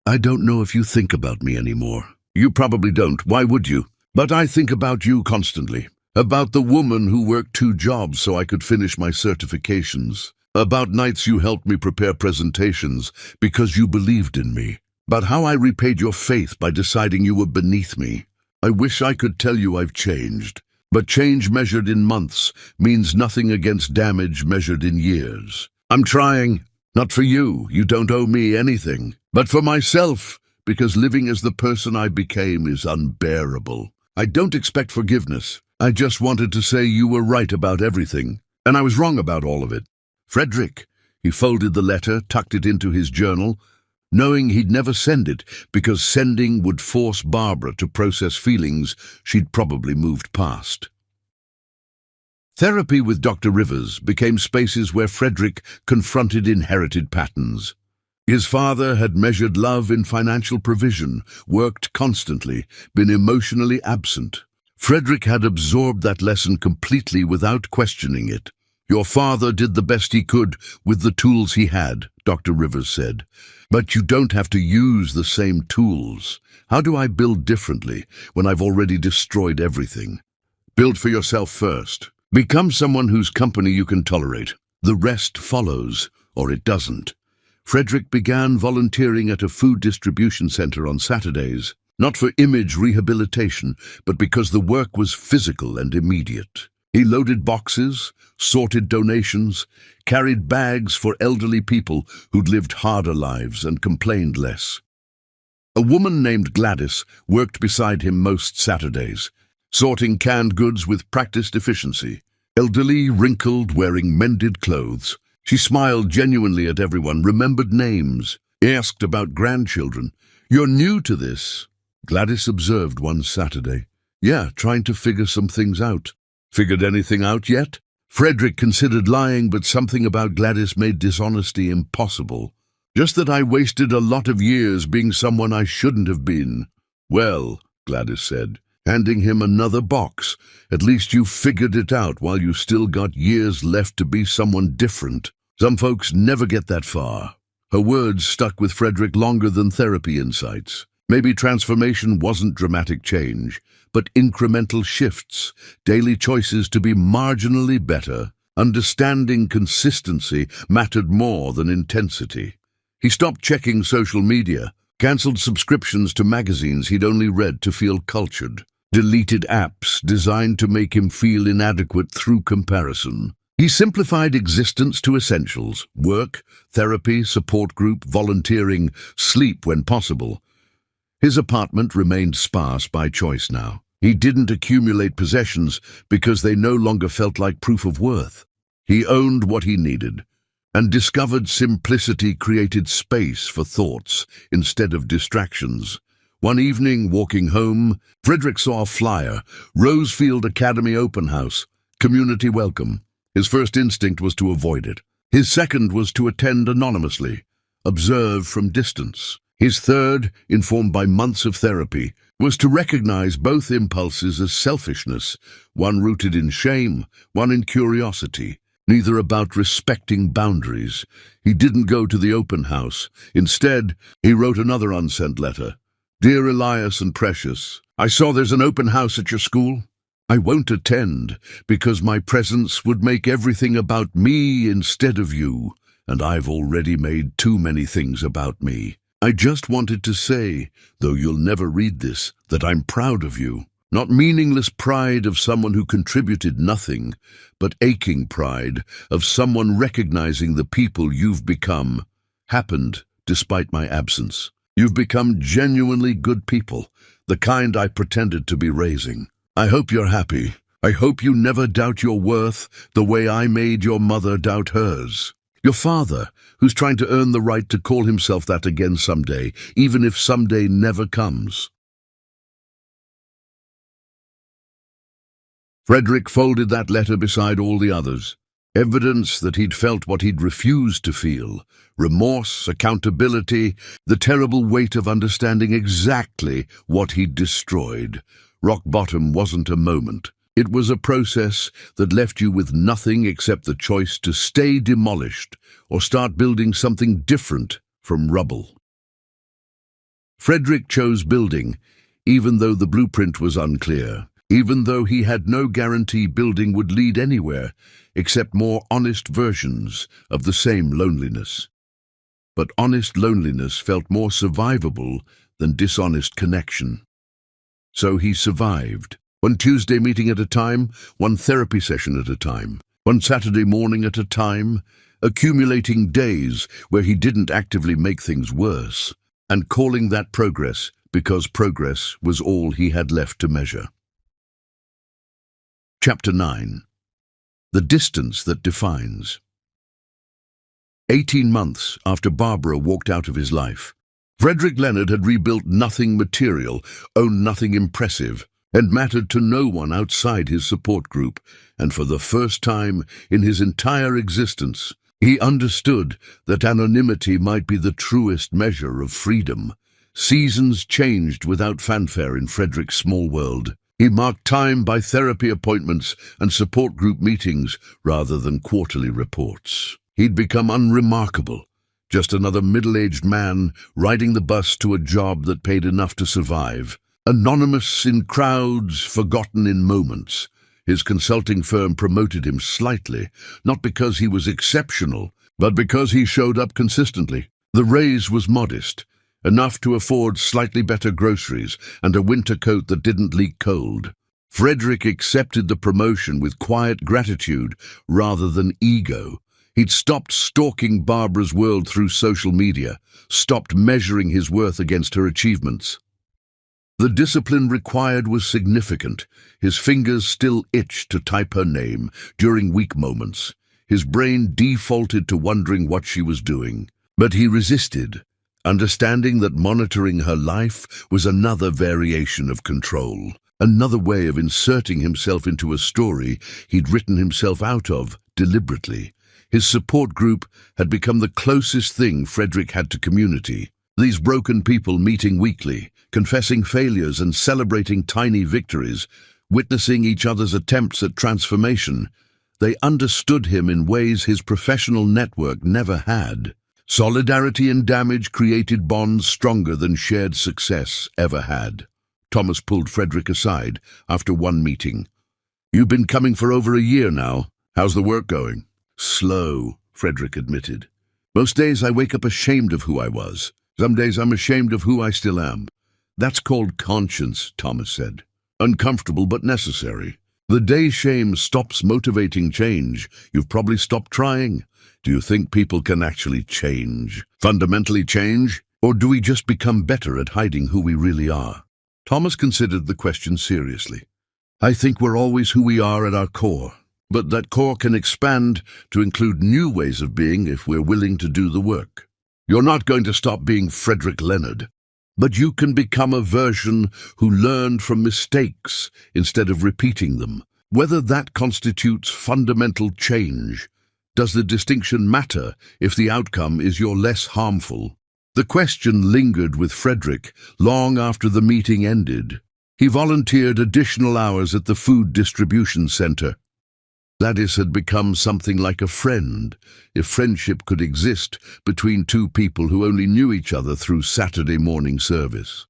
"I don't know if you think about me anymore. You probably don't. Why would you? But I think about you constantly. About the woman who worked 2 jobs so I could finish my certifications. About nights you helped me prepare presentations because you believed in me. About how I repaid your faith by deciding you were beneath me. I wish I could tell you I've changed. But change measured in months means nothing against damage measured in years. I'm trying. Not for you, you don't owe me anything. But for myself, because living as the person I became is unbearable. I don't expect forgiveness. I just wanted to say you were right about everything, and I was wrong about all of it. Frederick, he folded the letter, tucked it into his journal, knowing he'd never send it because sending would force Barbara to process feelings she'd probably moved past. Therapy with Dr. Rivers became spaces where Frederick confronted inherited patterns. His father had measured love in financial provision, worked constantly, been emotionally absent. Frederick had absorbed that lesson completely without questioning it. Your father did the best he could with the tools he had, Dr. Rivers said. But you don't have to use the same tools. How do I build differently when I've already destroyed everything? Build for yourself first. Become someone whose company you can tolerate. The rest follows, or it doesn't. Frederick began volunteering at a food distribution center on Saturdays, not for image rehabilitation, but because the work was physical and immediate. He loaded boxes, sorted donations, carried bags for elderly people who'd lived harder lives and complained less. A woman named Gladys worked beside him most Saturdays, sorting canned goods with practiced efficiency. Elderly, wrinkled, wearing mended clothes. She smiled genuinely at everyone, remembered names, asked about grandchildren. "You're new to this," Gladys observed one Saturday. "Yeah, trying to figure some things out." "Figured anything out yet?" Frederick considered lying, but something about Gladys made dishonesty impossible. "Just that I wasted a lot of years being someone I shouldn't have been." "Well," Gladys said, handing him another box, "at least you figured it out while you still got years left to be someone different. Some folks never get that far." Her words stuck with Frederick longer than therapy insights. Maybe transformation wasn't dramatic change, but incremental shifts, daily choices to be marginally better. Understanding consistency mattered more than intensity. He stopped checking social media, cancelled subscriptions to magazines he'd only read to feel cultured, deleted apps designed to make him feel inadequate through comparison. He simplified existence to essentials: work, therapy, support group, volunteering, sleep when possible. His apartment remained sparse by choice now. He didn't accumulate possessions because they no longer felt like proof of worth. He owned what he needed, and discovered simplicity created space for thoughts instead of distractions. One evening, walking home, Frederick saw a flyer, Rosefield Academy Open House, community welcome. His first instinct was to avoid it. His second was to attend anonymously, observe from distance. His third, informed by months of therapy, was to recognize both impulses as selfishness, one rooted in shame, one in curiosity, neither about respecting boundaries. He didn't go to the open house. Instead, he wrote another unsent letter. "Dear Elias and Precious, I saw there's an open house at your school. I won't attend because my presence would make everything about me instead of you, and I've already made too many things about me. I just wanted to say, though you'll never read this, that I'm proud of you. Not meaningless pride of someone who contributed nothing, but aching pride of someone recognizing the people you've become happened despite my absence. You've become genuinely good people, the kind I pretended to be raising. I hope you're happy. I hope you never doubt your worth the way I made your mother doubt hers. Your father, who's trying to earn the right to call himself that again someday, even if someday never comes." Frederick folded that letter beside all the others. Evidence that he'd felt what he'd refused to feel. Remorse, accountability, the terrible weight of understanding exactly what he'd destroyed. Rock bottom wasn't a moment. It was a process that left you with nothing except the choice to stay demolished or start building something different from rubble. Frederick chose building, even though the blueprint was unclear. even though he had no guarantee building would lead anywhere except more honest versions of the same loneliness. But honest loneliness felt more survivable than dishonest connection. So he survived. One Tuesday meeting at a time, one therapy session at a time, one Saturday morning at a time, accumulating days where he didn't actively make things worse, and calling that progress because progress was all he had left to measure. Chapter 9. The Distance That Defines. 18 months after Barbara walked out of his life, Frederick Leonard had rebuilt nothing material, owned nothing impressive, and mattered to no one outside his support group, and for the first time in his entire existence, he understood that anonymity might be the truest measure of freedom. Seasons changed without fanfare in Frederick's small world. He marked time by therapy appointments and support group meetings rather than quarterly reports. He'd become unremarkable, just another middle-aged man riding the bus to a job that paid enough to survive. Anonymous in crowds, forgotten in moments. His consulting firm promoted him slightly, not because he was exceptional, but because he showed up consistently. The raise was modest, enough to afford slightly better groceries and a winter coat that didn't leak cold. Frederick accepted the promotion with quiet gratitude rather than ego. He'd stopped stalking Barbara's world through social media, stopped measuring his worth against her achievements. The discipline required was significant. His fingers still itched to type her name during weak moments. His brain defaulted to wondering what she was doing. But he resisted, understanding that monitoring her life was another variation of control, another way of inserting himself into a story he'd written himself out of deliberately. His support group had become the closest thing Frederick had to community. These broken people meeting weekly, confessing failures and celebrating tiny victories, witnessing each other's attempts at transformation. They understood him in ways his professional network never had. Solidarity in damage created bonds stronger than shared success ever had. Thomas pulled Frederick aside after one meeting. "You've been coming for over a year now. How's the work going?" "Slow," Frederick admitted. "Most days I wake up ashamed of who I was. Some days I'm ashamed of who I still am." "That's called conscience," Thomas said. "Uncomfortable but necessary. The day shame stops motivating change, you've probably stopped trying. Do you think people can actually change? Fundamentally change? Or do we just become better at hiding who we really are?" Thomas considered the question seriously. "I think we're always who we are at our core. But that core can expand to include new ways of being if we're willing to do the work. You're not going to stop being Frederick Leonard, but you can become a version who learned from mistakes instead of repeating them. Whether that constitutes fundamental change, does the distinction matter if the outcome is you're less harmful?" The question lingered with Frederick long after the meeting ended. He volunteered additional hours at the food distribution center. Gladys had become something like a friend, if friendship could exist between two people who only knew each other through Saturday morning service.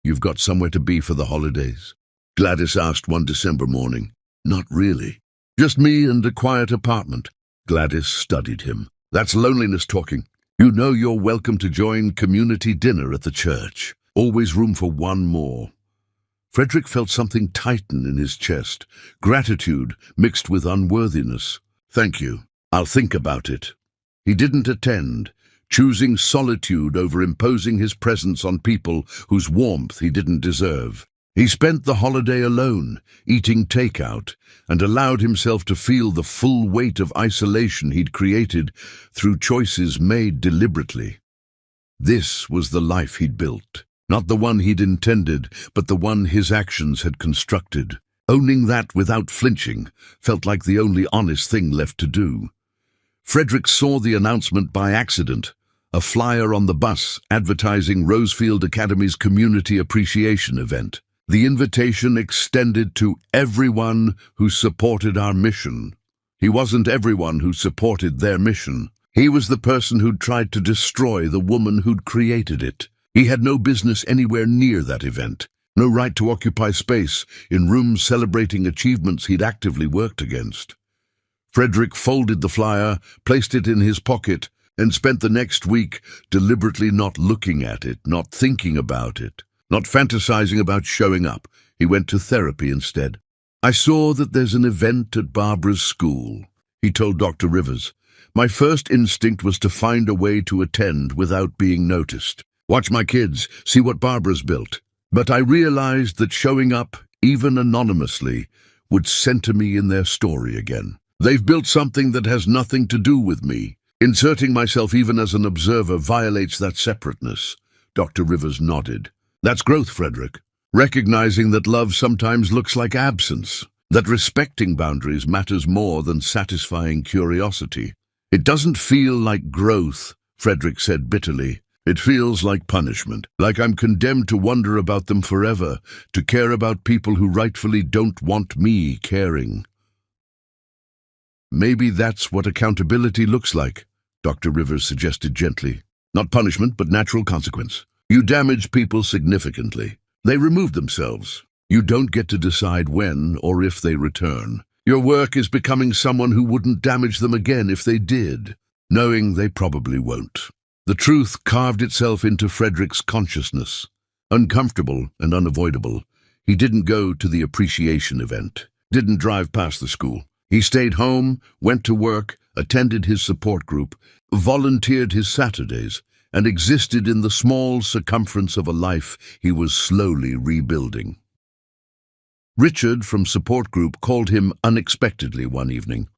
"You've got somewhere to be for the holidays?" Gladys asked one December morning. "Not really. Just me and a quiet apartment." Gladys studied him. "That's loneliness talking. You know you're welcome to join community dinner at the church. Always room for one more." Frederick felt something tighten in his chest, gratitude mixed with unworthiness. "Thank you. I'll think about it." He didn't attend, choosing solitude over imposing his presence on people whose warmth he didn't deserve. He spent the holiday alone, eating takeout, and allowed himself to feel the full weight of isolation he'd created through choices made deliberately. This was the life he'd built. Not the one he'd intended, but the one his actions had constructed. Owning that without flinching felt like the only honest thing left to do. Frederick saw the announcement by accident, a flyer on the bus advertising Rosefield Academy's Community Appreciation event. The invitation extended to everyone who supported our mission. He wasn't everyone who supported their mission. He was the person who'd tried to destroy the woman who'd created it. He had no business anywhere near that event. No right to occupy space in rooms celebrating achievements he'd actively worked against. Frederick folded the flyer, placed it in his pocket, and spent the next week deliberately not looking at it, not thinking about it, not fantasizing about showing up. He went to therapy instead. "I saw that there's an event at Barbara's school," he told Dr. Rivers. "My first instinct was to find a way to attend without being noticed. Watch my kids, see what Barbara's built. But I realized that showing up, even anonymously, would center me in their story again. They've built something that has nothing to do with me. Inserting myself even as an observer violates that separateness." Dr. Rivers nodded. "That's growth, Frederick. Recognizing that love sometimes looks like absence, that respecting boundaries matters more than satisfying curiosity." "It doesn't feel like growth," Frederick said bitterly. "It feels like punishment, like I'm condemned to wonder about them forever, to care about people who rightfully don't want me caring." "Maybe that's what accountability looks like," Dr. Rivers suggested gently. "Not punishment, but natural consequence. You damage people significantly. They remove themselves. You don't get to decide when or if they return. Your work is becoming someone who wouldn't damage them again if they did, knowing they probably won't." The truth carved itself into Frederick's consciousness. Uncomfortable and unavoidable, he didn't go to the appreciation event, didn't drive past the school. He stayed home, went to work, attended his support group, volunteered his Saturdays, and existed in the small circumference of a life he was slowly rebuilding. Richard from support group called him unexpectedly one evening.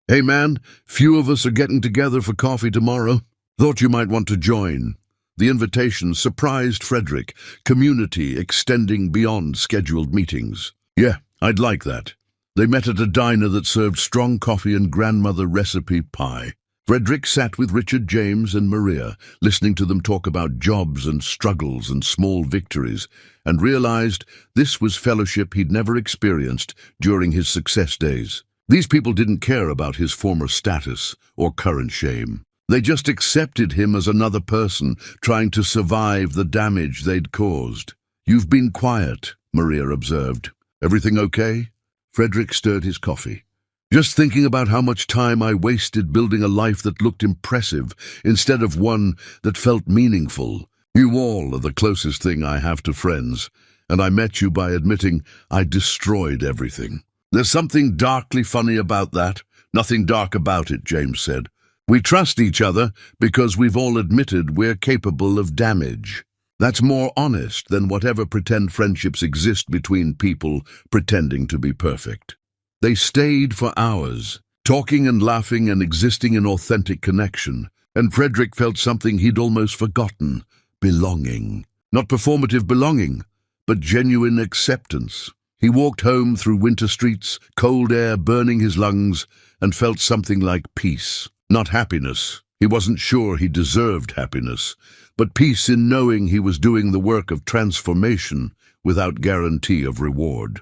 "Hey man, few of us are getting together for coffee tomorrow. Thought you might want to join." The invitation surprised Frederick, community extending beyond scheduled meetings. "Yeah, I'd like that." They met at a diner that served strong coffee and grandmother recipe pie. Frederick sat with Richard, James, and Maria, listening to them talk about jobs and struggles and small victories, and realized this was fellowship he'd never experienced during his success days. These people didn't care about his former status or current shame. They just accepted him as another person trying to survive the damage they'd caused. "You've been quiet," Maria observed. "Everything okay?" Frederick stirred his coffee. "Just thinking about how much time I wasted building a life that looked impressive instead of one that felt meaningful. You all are the closest thing I have to friends, and I met you by admitting I destroyed everything." "There's something darkly funny about that." "Nothing dark about it," James said. "We trust each other because we've all admitted we're capable of damage. That's more honest than whatever pretend friendships exist between people pretending to be perfect." They stayed for hours, talking and laughing and existing in authentic connection, and Frederick felt something he'd almost forgotten: belonging. Not performative belonging, but genuine acceptance. He walked home through winter streets, cold air burning his lungs, and felt something like peace. Not happiness. He wasn't sure he deserved happiness, but peace in knowing he was doing the work of transformation without guarantee of reward.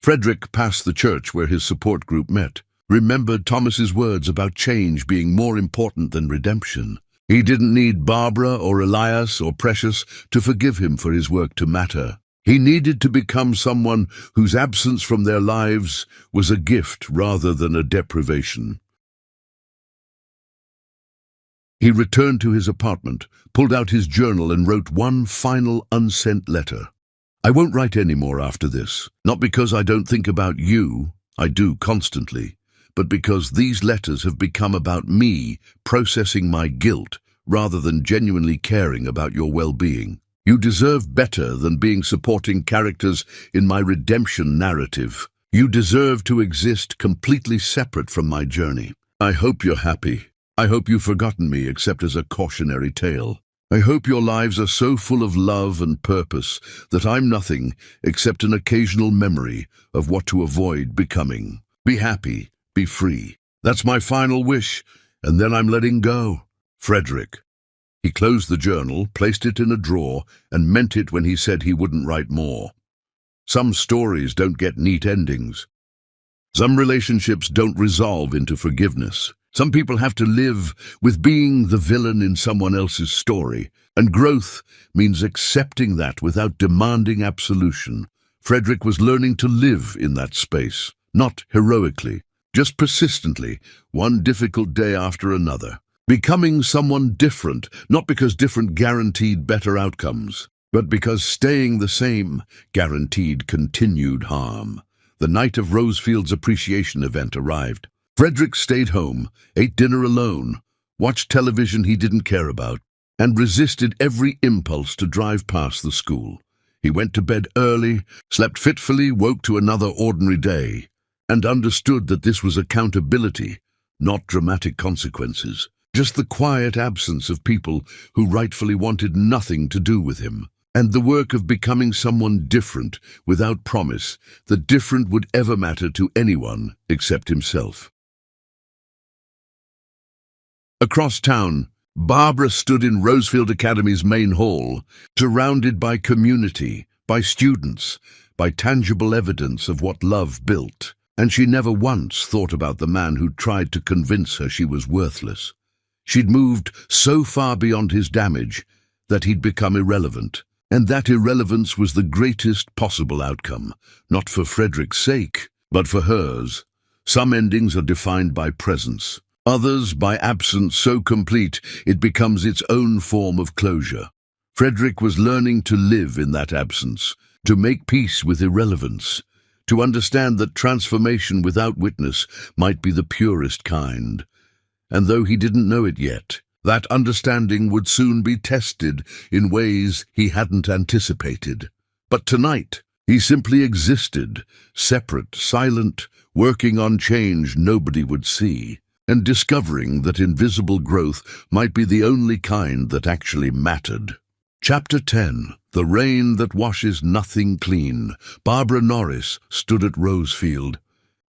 Frederick passed the church where his support group met, remembered Thomas's words about change being more important than redemption. He didn't need Barbara or Elias or Precious to forgive him for his work to matter. He needed to become someone whose absence from their lives was a gift rather than a deprivation. He returned to his apartment, pulled out his journal and wrote one final unsent letter. "I won't write any more after this, not because I don't think about you, I do constantly, but because these letters have become about me processing my guilt rather than genuinely caring about your well-being. You deserve better than being supporting characters in my redemption narrative. You deserve to exist completely separate from my journey. I hope you're happy. I hope you've forgotten me except as a cautionary tale. I hope your lives are so full of love and purpose that I'm nothing except an occasional memory of what to avoid becoming. Be happy, be free. That's my final wish, and then I'm letting go. Frederick." He closed the journal, placed it in a drawer, and meant it when he said he wouldn't write more. Some stories don't get neat endings. Some relationships don't resolve into forgiveness. Some people have to live with being the villain in someone else's story, and growth means accepting that without demanding absolution. Frederick was learning to live in that space, not heroically, just persistently, one difficult day after another. Becoming someone different, not because different guaranteed better outcomes, but because staying the same guaranteed continued harm. The night of Rosefield's appreciation event arrived. Frederick stayed home, ate dinner alone, watched television he didn't care about, and resisted every impulse to drive past the school. He went to bed early, slept fitfully, woke to another ordinary day, and understood that this was accountability, not dramatic consequences, just the quiet absence of people who rightfully wanted nothing to do with him, and the work of becoming someone different without promise that different would ever matter to anyone except himself. Across town, Barbara stood in Rosefield Academy's main hall, surrounded by community, by students, by tangible evidence of what love built, and she never once thought about the man who tried to convince her she was worthless. She'd moved so far beyond his damage that he'd become irrelevant, and that irrelevance was the greatest possible outcome, not for Frederick's sake, but for hers. Some endings are defined by presence, others by absence so complete it becomes its own form of closure. Frederick was learning to live in that absence, to make peace with irrelevance, to understand that transformation without witness might be the purest kind. And though he didn't know it yet, that understanding would soon be tested in ways he hadn't anticipated. But tonight, he simply existed, separate, silent, working on change nobody would see, and discovering that invisible growth might be the only kind that actually mattered. Chapter 10. The Rain That Washes Nothing Clean. Barbara Norris stood at Rosefield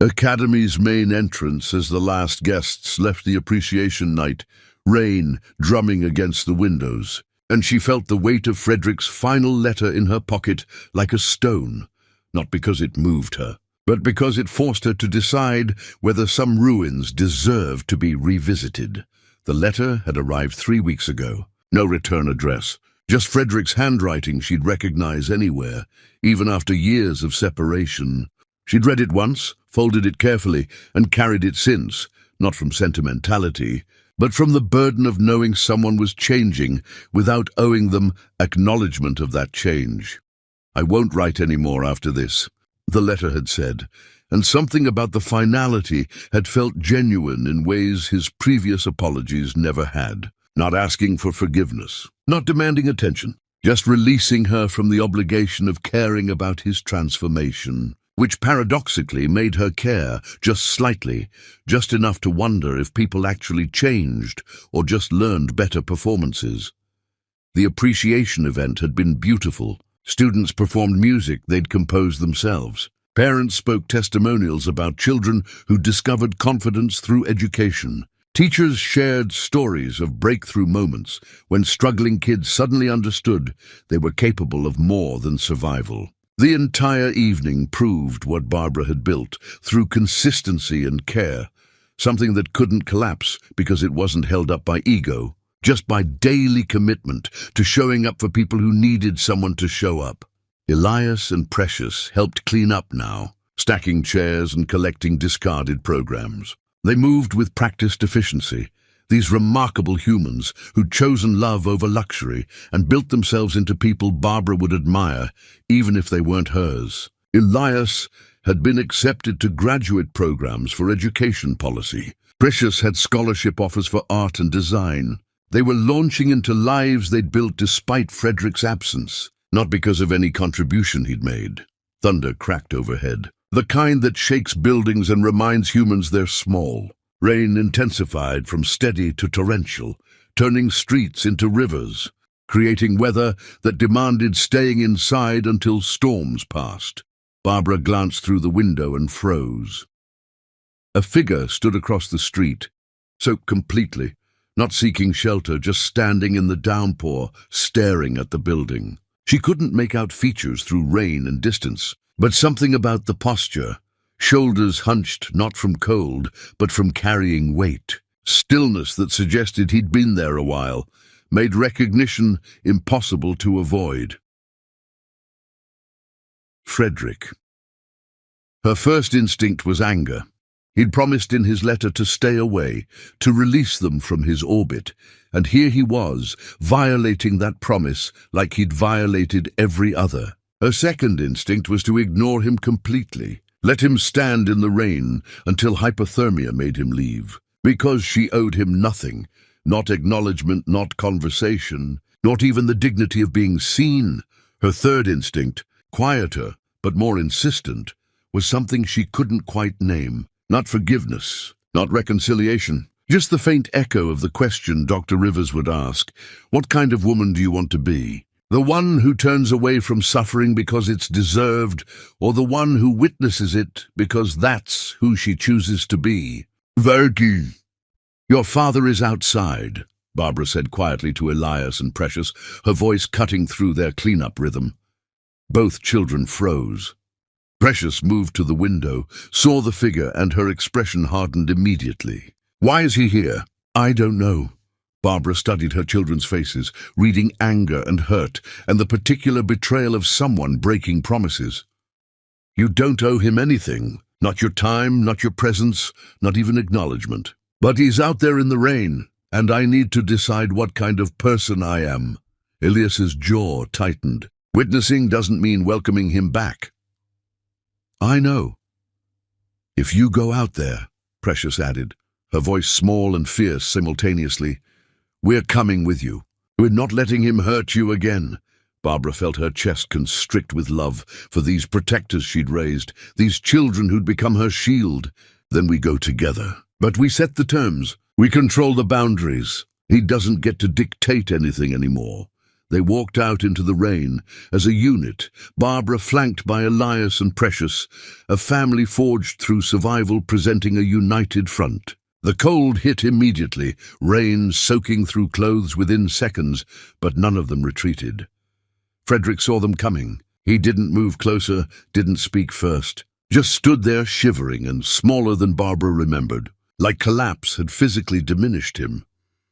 Academy's main entrance as the last guests left the appreciation night, rain drumming against the windows, and she felt the weight of Frederick's final letter in her pocket like a stone, not because it moved her, but because it forced her to decide whether some ruins deserved to be revisited. The letter had arrived 3 weeks ago. No return address, just Frederick's handwriting she'd recognize anywhere, even after years of separation. She'd read it once, folded it carefully, and carried it since, not from sentimentality, but from the burden of knowing someone was changing without owing them acknowledgement of that change. "I won't write any more after this," the letter had said, and something about the finality had felt genuine in ways his previous apologies never had. Not asking for forgiveness, not demanding attention, just releasing her from the obligation of caring about his transformation, which paradoxically made her care just slightly, just enough to wonder if people actually changed or just learned better performances. The appreciation event had been beautiful. Students performed music they'd composed themselves. Parents spoke testimonials about children who discovered confidence through education. Teachers shared stories of breakthrough moments when struggling kids suddenly understood they were capable of more than survival. The entire evening proved what Barbara had built through consistency and care, something that couldn't collapse because it wasn't held up by ego, just by daily commitment to showing up for people who needed someone to show up. Elias and Precious helped clean up now, stacking chairs and collecting discarded programs. They moved with practiced efficiency, these remarkable humans who'd chosen love over luxury and built themselves into people Barbara would admire, even if they weren't hers. Elias had been accepted to graduate programs for education policy. Precious had scholarship offers for art and design. They were launching into lives they'd built despite Frederick's absence, not because of any contribution he'd made. Thunder cracked overhead, the kind that shakes buildings and reminds humans they're small. Rain intensified from steady to torrential, turning streets into rivers, creating weather that demanded staying inside until storms passed. Barbara glanced through the window and froze. A figure stood across the street, soaked completely, not seeking shelter, just standing in the downpour, staring at the building. She couldn't make out features through rain and distance, but something about the posture, shoulders hunched not from cold, but from carrying weight, stillness that suggested he'd been there a while, made recognition impossible to avoid. Frederick. Her first instinct was anger. He'd promised in his letter to stay away, to release them from his orbit, and here he was, violating that promise like he'd violated every other. Her second instinct was to ignore him completely, let him stand in the rain until hypothermia made him leave, because she owed him nothing, not acknowledgement, not conversation, not even the dignity of being seen. Her third instinct, quieter but more insistent, was something she couldn't quite name. Not forgiveness, not reconciliation, just the faint echo of the question Dr. Rivers would ask, what kind of woman do you want to be? The one who turns away from suffering because it's deserved, or the one who witnesses it because that's who she chooses to be? Verdi. Your father is outside, Barbara said quietly to Elias and Precious, her voice cutting through their clean-up rhythm. Both children froze. Precious moved to the window, saw the figure, and her expression hardened immediately. Why is he here? I don't know. Barbara studied her children's faces, reading anger and hurt, and the particular betrayal of someone breaking promises. You don't owe him anything. Not your time, not your presence, not even acknowledgement. But he's out there in the rain, and I need to decide what kind of person I am. Elias's jaw tightened. Witnessing doesn't mean welcoming him back. I know. If you go out there, Precious added, her voice small and fierce simultaneously, we're coming with you. We're not letting him hurt you again. Barbara felt her chest constrict with love for these protectors she'd raised, these children who'd become her shield. Then we go together. But we set the terms. We control the boundaries. He doesn't get to dictate anything anymore. They walked out into the rain, as a unit, Barbara flanked by Elias and Precious, a family forged through survival presenting a united front. The cold hit immediately, rain soaking through clothes within seconds, but none of them retreated. Frederick saw them coming. He didn't move closer, didn't speak first, just stood there shivering and smaller than Barbara remembered, like collapse had physically diminished him.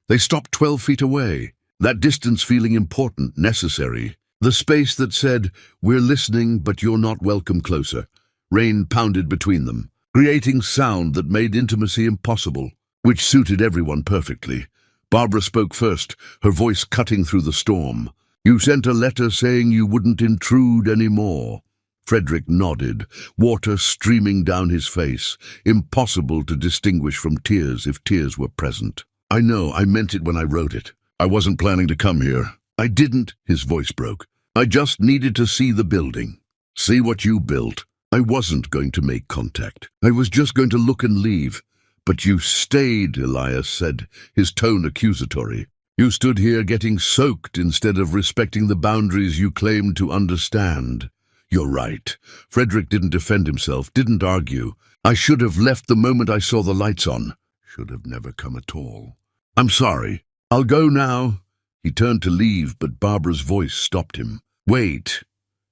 They stopped 12 feet away. That distance feeling important, necessary. The space that said, we're listening, but you're not welcome closer. Rain pounded between them, creating sound that made intimacy impossible, which suited everyone perfectly. Barbara spoke first, her voice cutting through the storm. You sent a letter saying you wouldn't intrude anymore. Frederick nodded, water streaming down his face, impossible to distinguish from tears if tears were present. I know, I meant it when I wrote it. I wasn't planning to come here. I didn't, his voice broke. I just needed to see the building. See what you built. I wasn't going to make contact. I was just going to look and leave. But you stayed, Elias said, his tone accusatory. You stood here getting soaked instead of respecting the boundaries you claimed to understand. You're right. Frederick didn't defend himself, didn't argue. I should have left the moment I saw the lights on. Should have never come at all. I'm sorry. I'll go now. He turned to leave, but Barbara's voice stopped him. Wait.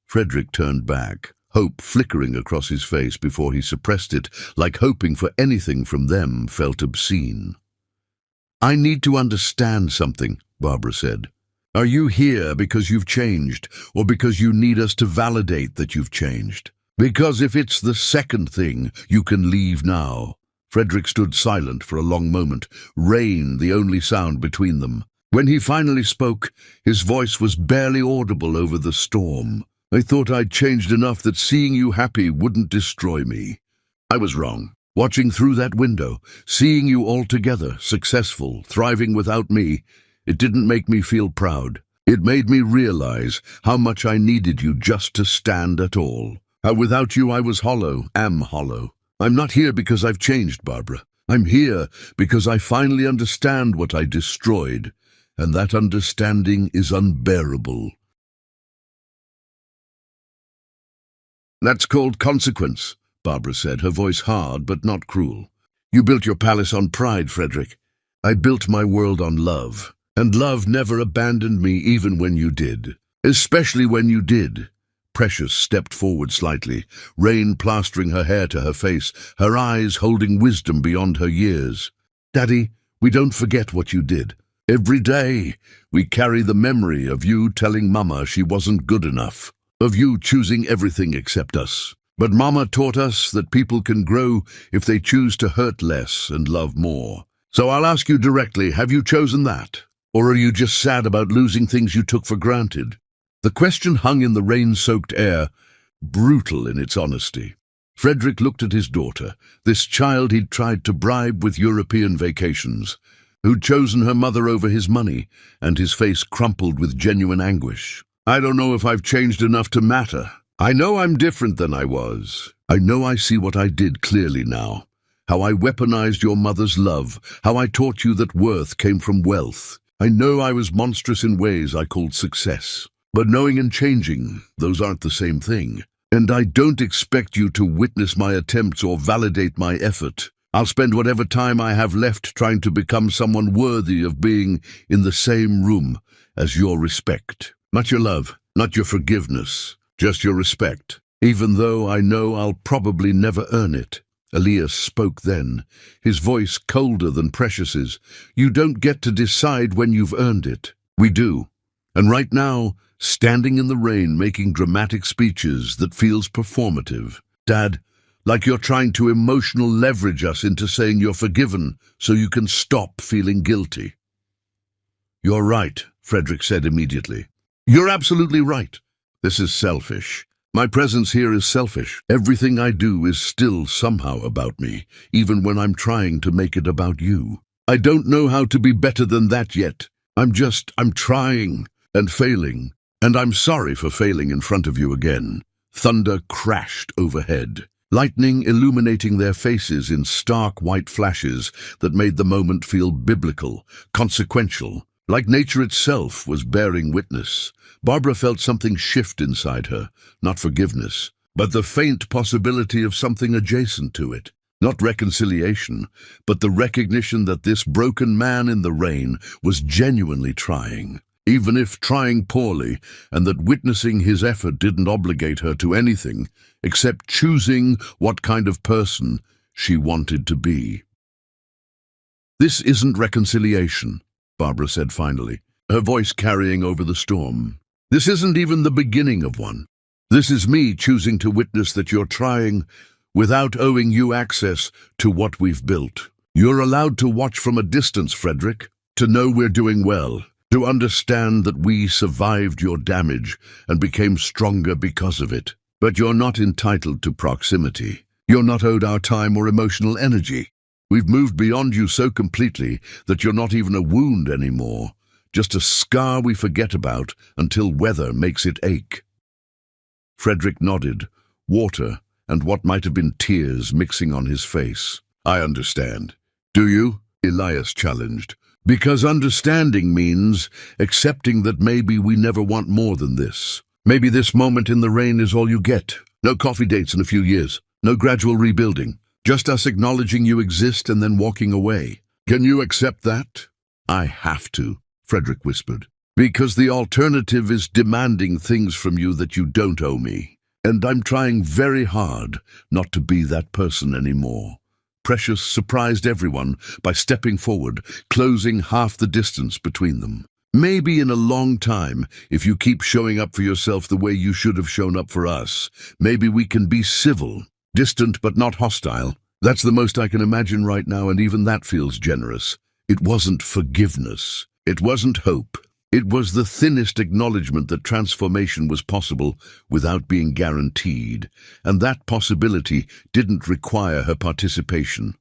Frederick turned back, hope flickering across his face before he suppressed it, like hoping for anything from them felt obscene. I need to understand something, Barbara said. Are you here because you've changed, or because you need us to validate that you've changed? Because if it's the second thing, you can leave now. Frederick stood silent for a long moment, rain the only sound between them. When he finally spoke, his voice was barely audible over the storm. I thought I'd changed enough that seeing you happy wouldn't destroy me. I was wrong. Watching through that window, seeing you all together, successful, thriving without me, it didn't make me feel proud. It made me realize how much I needed you just to stand at all. How without you I was hollow, am hollow. I'm not here because I've changed, Barbara. I'm here because I finally understand what I destroyed, and that understanding is unbearable. That's called consequence, Barbara said, her voice hard but not cruel. You built your palace on pride, Frederick. I built my world on love, and love never abandoned me even when you did. Especially when you did. Precious stepped forward slightly, rain plastering her hair to her face, her eyes holding wisdom beyond her years. Daddy, We don't forget what you did. Every day, we carry the memory of you telling Mama she wasn't good enough, of you choosing everything except us. But Mama taught us that people can grow if they choose to hurt less and love more. So I'll ask you directly, have you chosen that? Or are you just sad about losing things you took for granted? The question hung in the rain-soaked air, brutal in its honesty. Frederick looked at his daughter, this child he'd tried to bribe with European vacations, who'd chosen her mother over his money, and his face crumpled with genuine anguish. I don't know if I've changed enough to matter. I know I'm different than I was. I know I see what I did clearly now. How I weaponized your mother's love, how I taught you that worth came from wealth. I know I was monstrous in ways I called success. But knowing and changing, those aren't the same thing. And I don't expect you to witness my attempts or validate my effort. I'll spend whatever time I have left trying to become someone worthy of being in the same room as your respect. Not your love, not your forgiveness, just your respect. Even though I know I'll probably never earn it. Elias spoke then, his voice colder than Precious's. You don't get to decide when you've earned it. We do. And right now, standing in the rain making dramatic speeches that feels performative. Dad, like you're trying to emotional leverage us into saying you're forgiven so you can stop feeling guilty. You're right, Frederick said immediately. You're absolutely right. This is selfish. My presence here is selfish. Everything I do is still somehow about me, even when I'm trying to make it about you. I don't know how to be better than that yet. I'm trying and failing, and I'm sorry for failing in front of you again. Thunder crashed overhead, lightning illuminating their faces in stark white flashes that made the moment feel biblical, consequential, like nature itself was bearing witness. Barbara felt something shift inside her, not forgiveness, but the faint possibility of something adjacent to it. Not reconciliation, but the recognition that this broken man in the rain was genuinely trying, even if trying poorly, and that witnessing his effort didn't obligate her to anything except choosing what kind of person she wanted to be. This isn't reconciliation, Barbara said finally, her voice carrying over the storm. This isn't even the beginning of one. This is me choosing to witness that you're trying without owing you access to what we've built. You're allowed to watch from a distance, Frederick, to know we're doing well, to understand that we survived your damage and became stronger because of it. But you're not entitled to proximity. You're not owed our time or emotional energy. We've moved beyond you so completely that you're not even a wound anymore, just a scar we forget about until weather makes it ache. Frederick nodded, water and what might have been tears mixing on his face. I understand. Do you? Elias challenged. Because understanding means accepting that maybe we never want more than this. Maybe this moment in the rain is all you get. No coffee dates in a few years. No gradual rebuilding. Just us acknowledging you exist and then walking away. Can you accept that? I have to, Frederick whispered. Because the alternative is demanding things from you that you don't owe me. And I'm trying very hard not to be that person anymore. Precious surprised everyone by stepping forward, closing half the distance between them. Maybe in a long time, if you keep showing up for yourself the way you should have shown up for us, maybe we can be civil, distant but not hostile. That's the most I can imagine right now, and even that feels generous. It wasn't forgiveness. It wasn't hope. It was the thinnest acknowledgement that transformation was possible without being guaranteed, and that possibility didn't require her participation.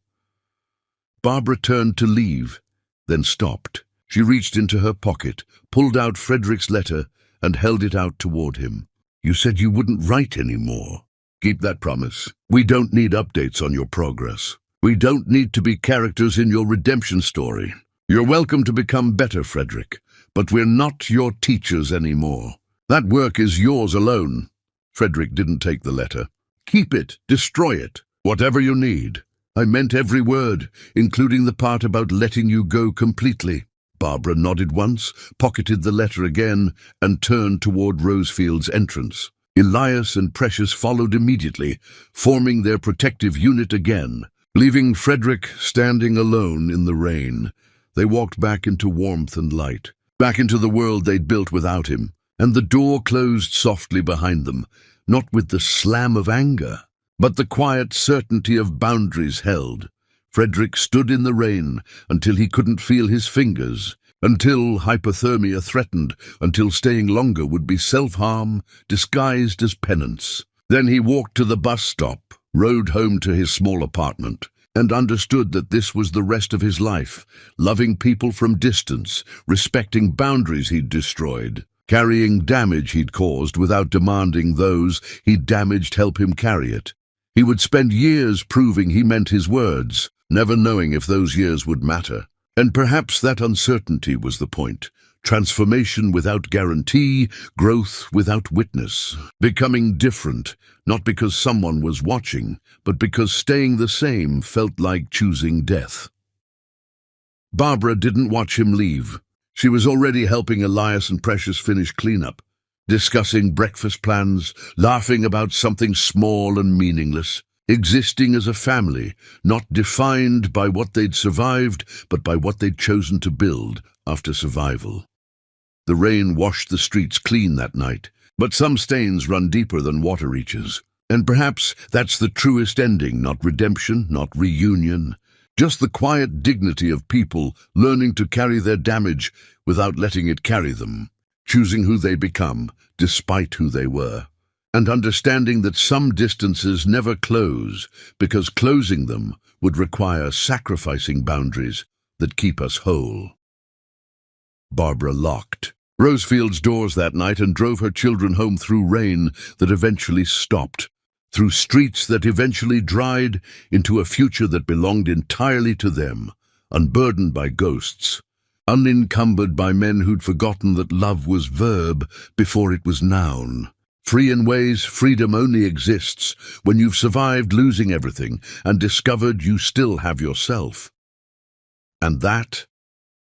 Barbara turned to leave, then stopped. She reached into her pocket, pulled out Frederick's letter, and held it out toward him. You said you wouldn't write anymore. Keep that promise. We don't need updates on your progress. We don't need to be characters in your redemption story. You're welcome to become better, Frederick, but we're not your teachers anymore. That work is yours alone. Frederick didn't take the letter. Keep it, destroy it, whatever you need. I meant every word, including the part about letting you go completely. Barbara nodded once, pocketed the letter again, and turned toward Rosefield's entrance. Elias and Precious followed immediately, forming their protective unit again, leaving Frederick standing alone in the rain. They walked back into warmth and light, back into the world they'd built without him, and the door closed softly behind them, not with the slam of anger, but the quiet certainty of boundaries held. Frederick stood in the rain until he couldn't feel his fingers, until hypothermia threatened, until staying longer would be self-harm disguised as penance. Then he walked to the bus stop, rode home to his small apartment, and understood that this was the rest of his life, loving people from distance, respecting boundaries he'd destroyed, carrying damage he'd caused without demanding those he'd damaged help him carry it. He would spend years proving he meant his words, never knowing if those years would matter. And perhaps that uncertainty was the point. Transformation without guarantee, growth without witness. Becoming different, not because someone was watching, but because staying the same felt like choosing death. Barbara didn't watch him leave. She was already helping Elias and Precious finish cleanup, discussing breakfast plans, laughing about something small and meaningless, existing as a family, not defined by what they'd survived, but by what they'd chosen to build after survival. The rain washed the streets clean that night, but some stains run deeper than water reaches. And perhaps that's the truest ending, not redemption, not reunion, just the quiet dignity of people learning to carry their damage without letting it carry them, choosing who they become despite who they were, and understanding that some distances never close because closing them would require sacrificing boundaries that keep us whole. Barbara locked Rosefield's doors that night and drove her children home through rain that eventually stopped, through streets that eventually dried into a future that belonged entirely to them, unburdened by ghosts, unencumbered by men who'd forgotten that love was verb before it was noun. Free in ways freedom only exists when you've survived losing everything and discovered you still have yourself. And that,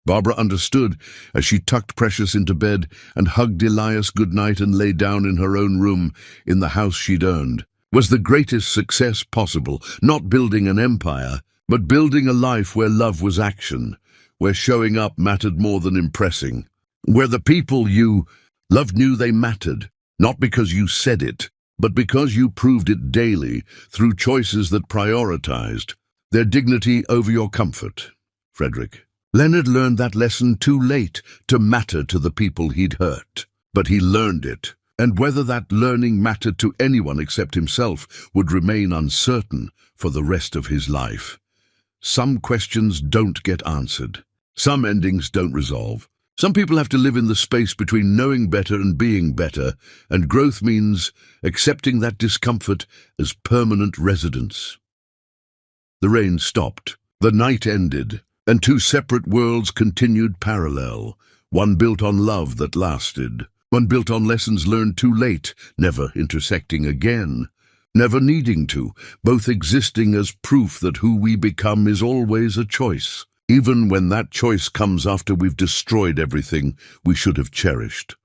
Barbara understood as she tucked Precious into bed and hugged Elias goodnight and lay down in her own room in the house she'd earned, was the greatest success possible, not building an empire, but building a life where love was action, where showing up mattered more than impressing, where the people you loved knew they mattered, not because you said it, but because you proved it daily through choices that prioritized their dignity over your comfort. Frederick. Leonard learned that lesson too late to matter to the people he'd hurt. But he learned it, and whether that learning mattered to anyone except himself would remain uncertain for the rest of his life. Some questions don't get answered. Some endings don't resolve. Some people have to live in the space between knowing better and being better, and growth means accepting that discomfort as permanent residence. The rain stopped. The night ended. And two separate worlds continued parallel, one built on love that lasted, one built on lessons learned too late, never intersecting again, never needing to, both existing as proof that who we become is always a choice, even when that choice comes after we've destroyed everything we should have cherished.